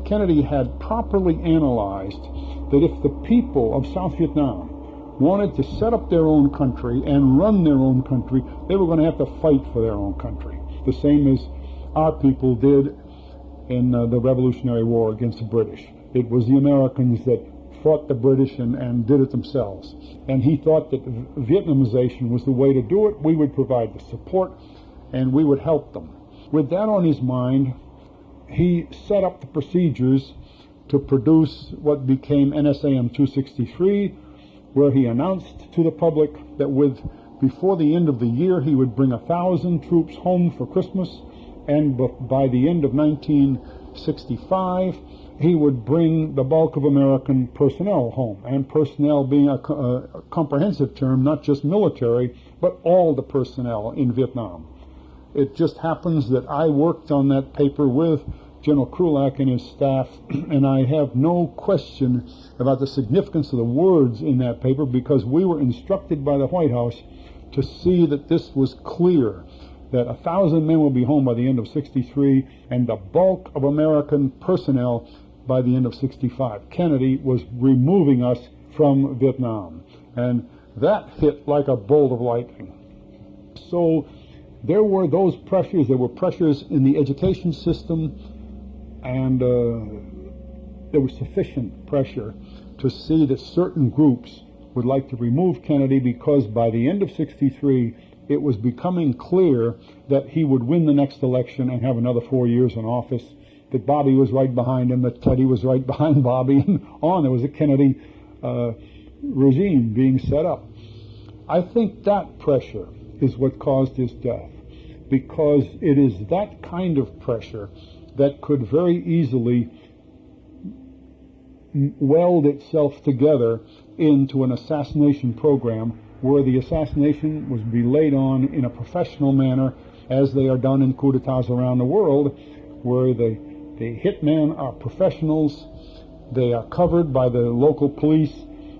Kennedy had properly analyzed that if the people of South Vietnam wanted to set up their own country and run their own country, they were going to have to fight for their own country, the same as our people did in the Revolutionary War against the British. It was the Americans that fought the British and did it themselves. And he thought that Vietnamization was the way to do it. We would provide the support and we would help them. With that on his mind, he set up the procedures to produce what became NSAM 263, where he announced to the public that before the end of the year he would bring 1,000 troops home for Christmas, and by the end of 1965 he would bring the bulk of American personnel home, and personnel being a comprehensive term, not just military, but all the personnel in Vietnam. It just happens that I worked on that paper with General Krulak and his staff, and I have no question about the significance of the words in that paper, because we were instructed by the White House to see that this was clear, that 1,000 men will be home by the end of '63, and the bulk of American personnel by the end of '65. Kennedy was removing us from Vietnam, and that hit like a bolt of lightning. So there were those pressures. There were pressures in the education system, and there was sufficient pressure to see that certain groups would like to remove Kennedy, because by the end of '63 it was becoming clear that he would win the next election and have another 4 years in office, that Bobby was right behind him, that Teddy was right behind Bobby, and on. There was a Kennedy regime being set up. I think that pressure is what caused his death, because it is that kind of pressure that could very easily weld itself together into an assassination program, where the assassination was be laid on in a professional manner, as they are done in coups d'etats around the world, where the hitmen are professionals, they are covered by the local police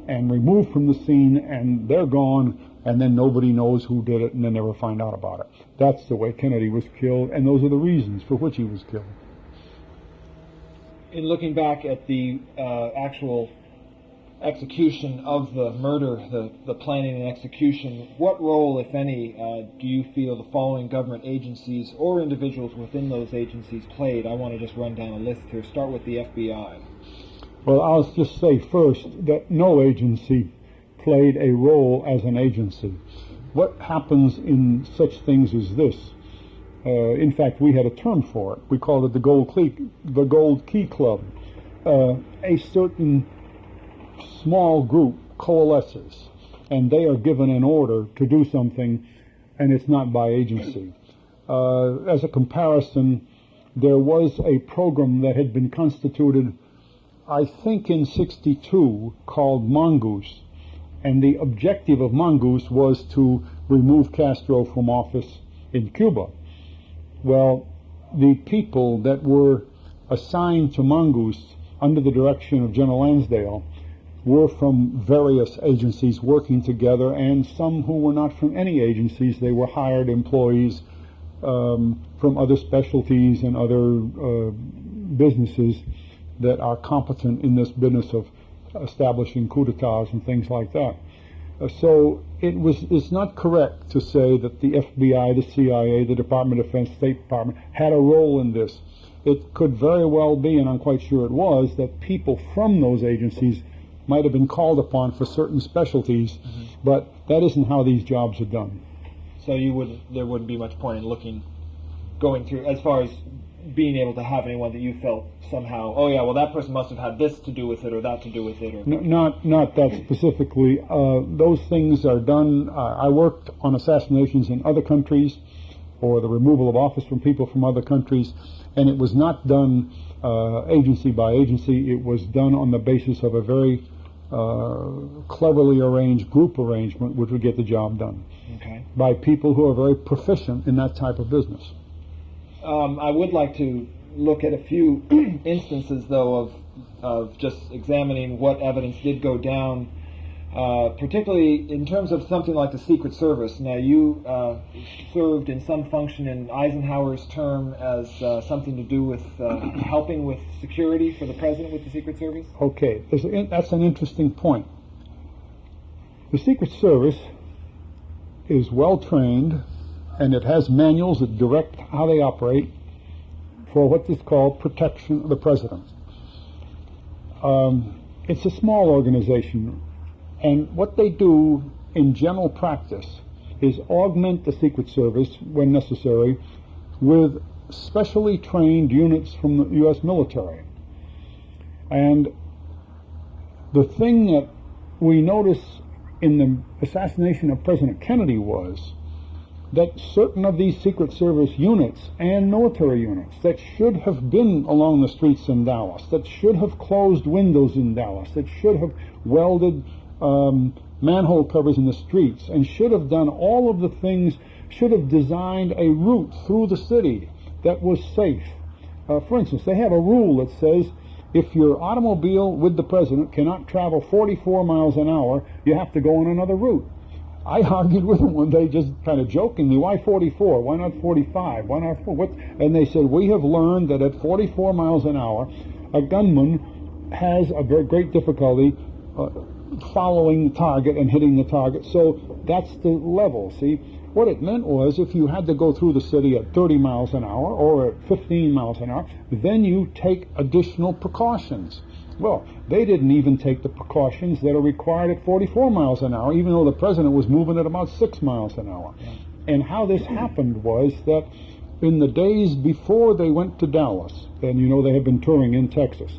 and removed from the scene, and they're gone, and then nobody knows who did it, and they never find out about it. That's the way Kennedy was killed, and those are the reasons for which he was killed. In looking back at the actual execution of the murder, the planning and execution, what role, if any, do you feel the following government agencies or individuals within those agencies played? I want to just run down a list here. Start with the FBI. Well, I'll just say first that no agency played a role as an agency. What happens in such things as this? In fact, we had a term for it. We called it the Gold Key Club. A certain small group coalesces, and they are given an order to do something, and it's not by agency. As a comparison, there was a program that had been constituted, I think in '62, called Mongoose, and the objective of Mongoose was to remove Castro from office in Cuba. Well, the people that were assigned to Mongoose under the direction of General Lansdale were from various agencies working together, and some who were not from any agencies. They were hired employees from other specialties and other businesses that are competent in this business of establishing coups d'etats and things like that. So it's not correct to say that the FBI, the CIA, the Department of Defense, State Department had a role in this. It could very well be, and I'm quite sure it was, that people from those agencies might have been called upon for certain specialties, but that isn't how these jobs are done. So there wouldn't be much point in going through, as far as being able to have anyone that you felt somehow, oh yeah, well that person must have had this to do with it or that to do with it. Or not that specifically. Those things are done. I worked on assassinations in other countries, or the removal of office from people from other countries, and it was not done agency by agency. It was done on the basis of a very cleverly arranged group arrangement, which would get the job done by people who are very proficient in that type of business. I would like to look at a few instances, though, of just examining what evidence did go down particularly in terms of something like the Secret Service. Now, you served in some function in Eisenhower's term as something to do with helping with security for the president with the Secret Service? Okay, that's an interesting point. The Secret Service is well trained, and it has manuals that direct how they operate for what is called protection of the president. It's a small organization, and what they do in general practice is augment the Secret Service, when necessary, with specially trained units from the U.S. military. And the thing that we notice in the assassination of President Kennedy was that certain of these Secret Service units and military units that should have been along the streets in Dallas, that should have closed windows in Dallas, that should have welded manhole covers in the streets, and should have done all of the things, should have designed a route through the city that was safe. For instance, they have a rule that says if your automobile with the president cannot travel 44 miles an hour, you have to go on another route. I argued with them one day, just kind of jokingly, why 44? Why not 45? Why not 4? What? And they said, we have learned that at 44 miles an hour, a gunman has a very great difficulty following the target and hitting the target. So that's the level, see? What it meant was if you had to go through the city at 30 miles an hour or at 15 miles an hour, then you take additional precautions. Well, they didn't even take the precautions that are required at 44 miles an hour, even though the president was moving at about 6 miles an hour. Yeah. And how this happened was that in the days before they went to Dallas, and you know they had been touring in Texas,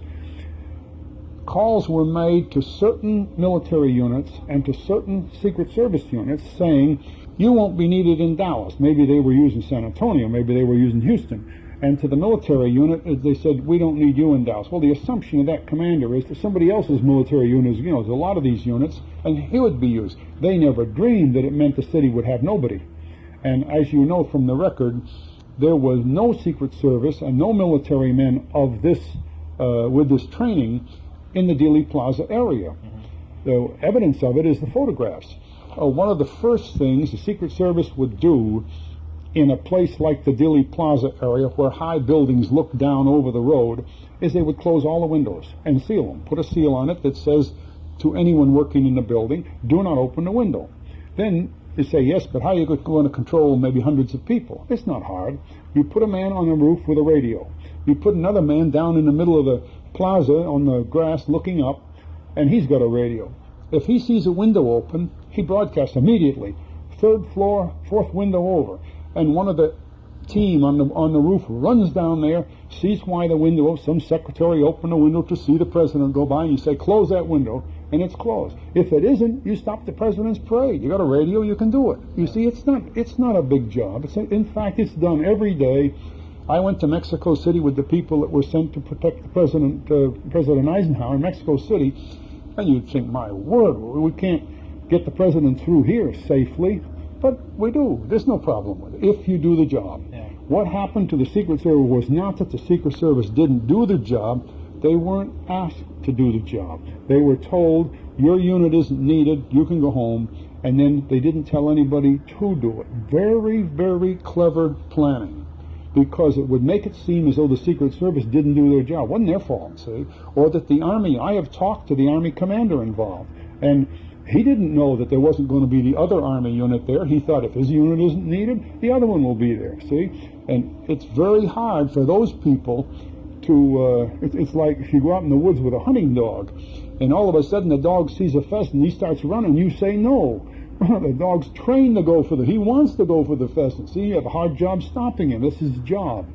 calls were made to certain military units and to certain Secret Service units saying, you won't be needed in Dallas. Maybe they were using San Antonio, maybe they were using Houston. And to the military unit, they said, we don't need you in Dallas. Well, the assumption of that commander is that somebody else's military unit, you know, there's a lot of these units, and he would be used. They never dreamed that it meant the city would have nobody. And as you know from the record, there was no Secret Service and no military men of this, with this training in the Dealey Plaza area. Mm-hmm. The evidence of it is the photographs. One of the first things the Secret Service would do in a place like the Dealey Plaza area where high buildings look down over the road is they would close all the windows and seal them. Put a seal on it that says to anyone working in the building, do not open the window. Then they say, yes, but how are you going to control maybe hundreds of people? It's not hard. You put a man on the roof with a radio. You put another man down in the middle of the plaza on the grass looking up, and he's got a radio. If he sees a window open, he broadcasts immediately. 3rd floor, 4th window over. And one of the team on the roof runs down there, sees why the window, some secretary opened the window to see the president go by, and you say, close that window, and it's closed. If it isn't, you stop the president's parade. You got a radio, you can do it. You see, it's not a big job. In fact, it's done every day. I went to Mexico City with the people that were sent to protect the President Eisenhower in Mexico City, and you'd think, my word, we can't get the president through here safely. But we do. There's no problem with it, if you do the job. Yeah. What happened to the Secret Service was not that the Secret Service didn't do the job. They weren't asked to do the job. They were told, your unit isn't needed, you can go home, and then they didn't tell anybody to do it. Very, very clever planning, because it would make it seem as though the Secret Service didn't do their job. It wasn't their fault, see? Or that the Army, I have talked to the Army commander involved, and he didn't know that there wasn't going to be the other Army unit there. He thought if his unit isn't needed, the other one will be there, see? And it's very hard for those people to, it's like if you go out in the woods with a hunting dog, and all of a sudden the dog sees a pheasant and he starts running, you say no. The dog's trained to go for he wants to go for the pheasant. See, you have a hard job stopping him. This is his job.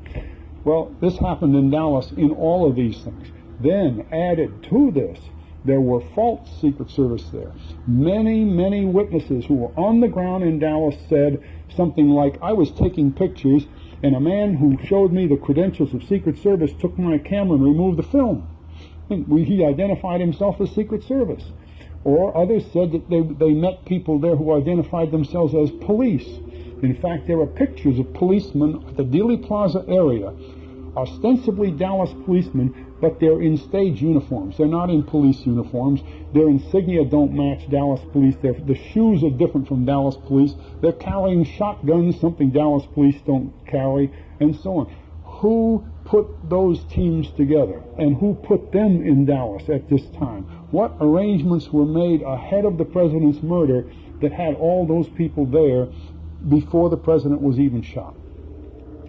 Well, this happened in Dallas in all of these things. Then, added to this, there were false Secret Service there. Many, many witnesses who were on the ground in Dallas said something like, I was taking pictures, and a man who showed me the credentials of Secret Service took my camera and removed the film. And he identified himself as Secret Service. Or others said that they met people there who identified themselves as police. In fact, there were pictures of policemen at the Dealey Plaza area ostensibly Dallas policemen, but they're in stage uniforms. They're not in police uniforms. Their insignia don't match Dallas police. The shoes are different from Dallas police. They're carrying shotguns, something Dallas police don't carry, and so on. Who put those teams together, and who put them in Dallas at this time? What arrangements were made ahead of the president's murder that had all those people there before the president was even shot?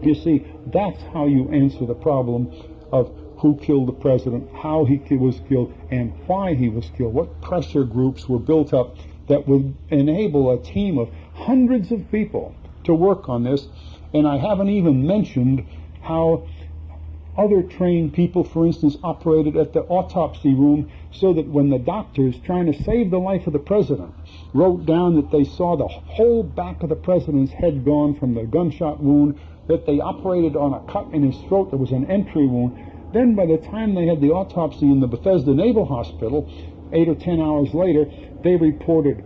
You see, that's how you answer the problem of who killed the president, how he was killed, and why he was killed. What pressure groups were built up that would enable a team of hundreds of people to work on this. And I haven't even mentioned how other trained people, for instance, operated at the autopsy room, so that when the doctors trying to save the life of the president wrote down that they saw the whole back of the president's head gone from the gunshot wound, that they operated on a cut in his throat that was an entry wound, then by the time they had the autopsy in the Bethesda Naval Hospital, 8 or 10 hours later, they reported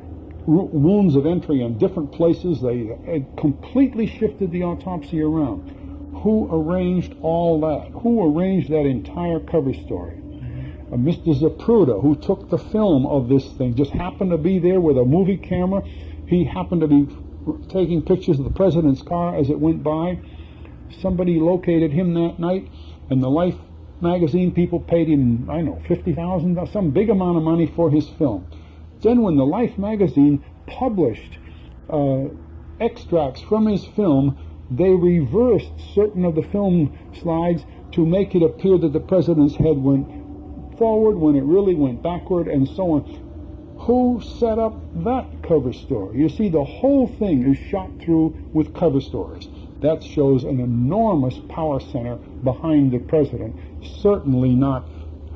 wounds of entry in different places. They had completely shifted the autopsy around. Who arranged all that? Who arranged that entire cover story? Mr. Zapruder, who took the film of this thing, just happened to be there with a movie camera. He happened to be taking pictures of the president's car as it went by. Somebody located him that night, and the Life magazine people paid him, I don't know, $50,000, some big amount of money for his film. Then when the Life magazine published extracts from his film, they reversed certain of the film slides to make it appear that the president's head went forward when it really went backward, and so on. Who set up that cover story? You see, the whole thing is shot through with cover stories. That shows an enormous power center behind the president. Certainly not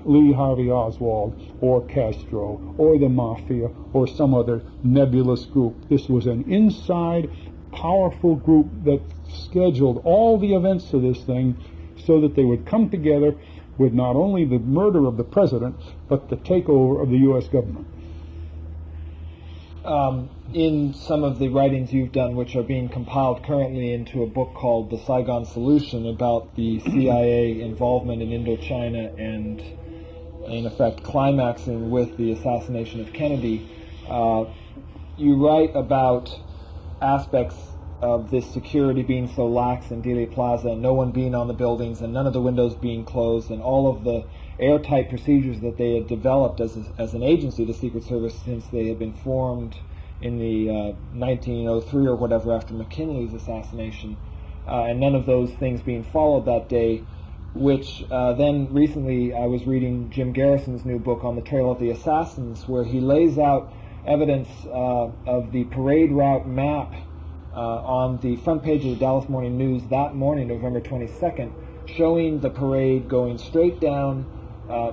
Lee Harvey Oswald or Castro or the Mafia or some other nebulous group. This was an inside, powerful group that scheduled all the events of this thing so that they would come together with not only the murder of the president, but the takeover of the U.S. government. In some of the writings you've done, which are being compiled currently into a book called The Saigon Solution, about the CIA involvement in Indochina and, in effect, climaxing with the assassination of Kennedy, you write about aspects of this security being so lax in Dealey Plaza, and no one being on the buildings, and none of the windows being closed, and all of the airtight procedures that they had developed as an agency, the Secret Service, since they had been formed in the 1903 or whatever after McKinley's assassination, and none of those things being followed that day, which then recently I was reading Jim Garrison's new book on the Trail of the Assassins, where he lays out evidence of the parade route map on the front page of the Dallas Morning News that morning, November 22nd, showing the parade going straight down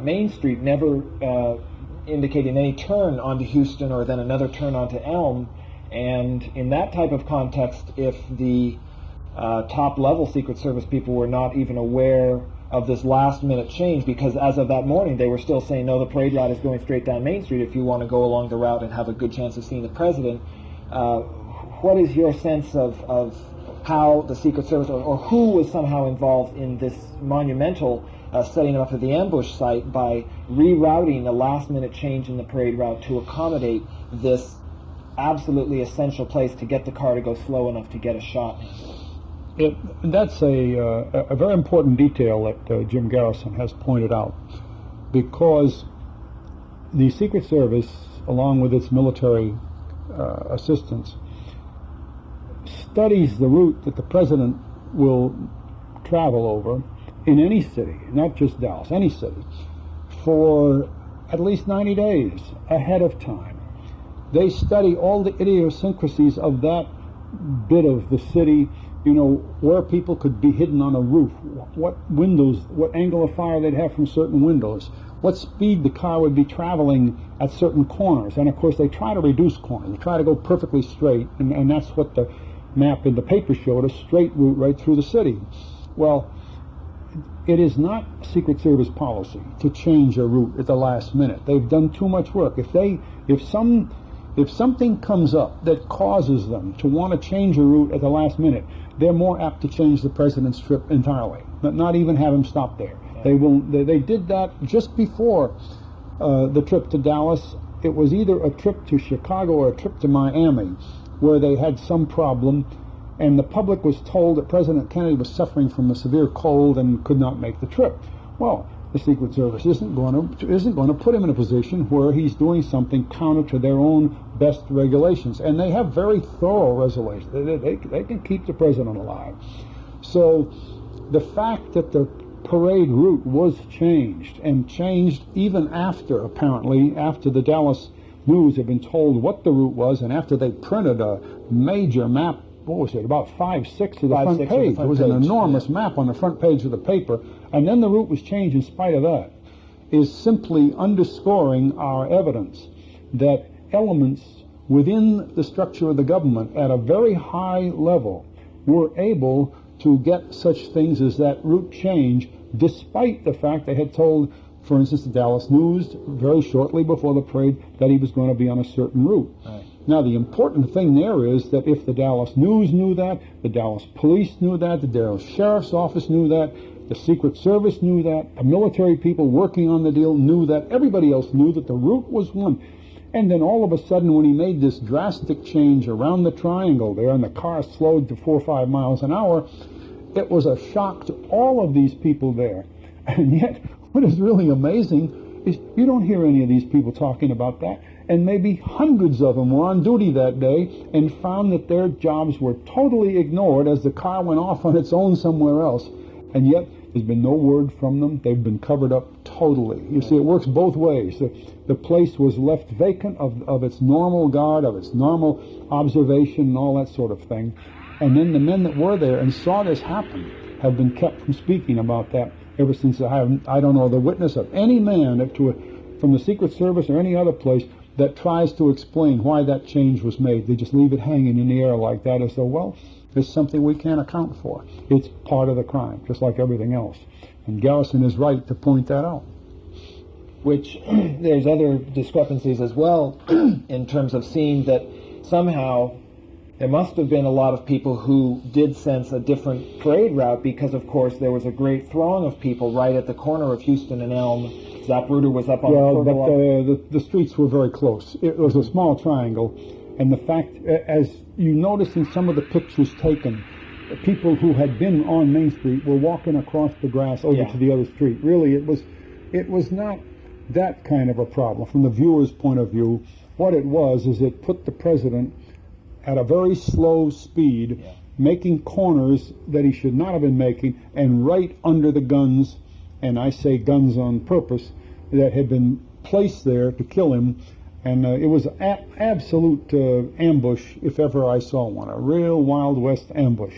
Main Street, never indicating any turn onto Houston or then another turn onto Elm. And in that type of context, if the top-level Secret Service people were not even aware of this last-minute change, because as of that morning they were still saying, no, the parade route is going straight down Main Street if you want to go along the route and have a good chance of seeing the president. What is your sense of how the Secret Service, or who was somehow involved in this monumental setting up of the ambush site by rerouting a last-minute change in the parade route to accommodate this absolutely essential place to get the car to go slow enough to get a shot? That's a very important detail that Jim Garrison has pointed out, because the Secret Service, along with its military assistance, studies the route that the president will travel over in any city, not just Dallas, any city, for at least 90 days ahead of time. They study all the idiosyncrasies of that bit of the city, you know, where people could be hidden on a roof, what windows, what angle of fire they'd have from certain windows, what speed the car would be traveling at certain corners. And of course they try to reduce corners, they try to go perfectly straight, and that's what the map in the paper showed, a straight route right through the city. Well, it is not Secret Service policy to change a route at the last minute. They've done too much work. If some If something comes up that causes them to want to change a route at the last minute, they're more apt to change the president's trip entirely, not even have him stop there. They did that just before the trip to Dallas. It was either a trip to Chicago or a trip to Miami, where they had some problem, and the public was told that President Kennedy was suffering from a severe cold and could not make the trip. Well, the Secret Service isn't going to put him in a position where he's doing something counter to their own best regulations, and they have very thorough regulations. They can keep the president alive. So the fact that the parade route was changed, and changed even after the Dallas News had been told what the route was, and after they printed a major map, what was it, about 5/6 of the front page. It was an enormous map on the front page of the paper, and then the route was changed in spite of that, is simply underscoring our evidence that elements within the structure of the government at a very high level were able to get such things as that route change, despite the fact they had told, for instance, the Dallas News very shortly before the parade that he was going to be on a certain route. Right. Now, the important thing there is that if the Dallas News knew that, the Dallas Police knew that, the Dallas Sheriff's Office knew that, the Secret Service knew that, the military people working on the deal knew that, everybody else knew that the route was one. And then all of a sudden, when he made this drastic change around the triangle there, and the car slowed to 4 or 5 miles an hour, it was a shock to all of these people there. And yet, what is really amazing is you don't hear any of these people talking about that. And maybe hundreds of them were on duty that day and found that their jobs were totally ignored as the car went off on its own somewhere else. And yet, there's been no word from them. They've been covered up totally. You see, it works both ways. The place was left vacant of its normal guard, of its normal observation and all that sort of thing. And then the men that were there and saw this happen have been kept from speaking about that ever since. I don't know the witness of any man from the Secret Service or any other place that tries to explain why that change was made. They just leave it hanging in the air like that as though, well, it's something we can't account for. It's part of the crime, just like everything else. And Garrison is right to point that out. Which there's other discrepancies as well in terms of seeing that somehow there must have been a lot of people who did sense a different parade route because, of course, there was a great throng of people right at the corner of Houston and Elm. Zapruder was up on the streets were very close. It was a small triangle, and the fact, as you notice in some of the pictures taken, the people who had been on Main Street were walking across the grass over to the other street. Really, it was not that kind of a problem. From the viewer's point of view, what it was is it put the president at a very slow speed, making corners that he should not have been making, and right under the guns, and I say guns on purpose, that had been placed there to kill him. And it was an absolute ambush, if ever I saw one, a real Wild West ambush.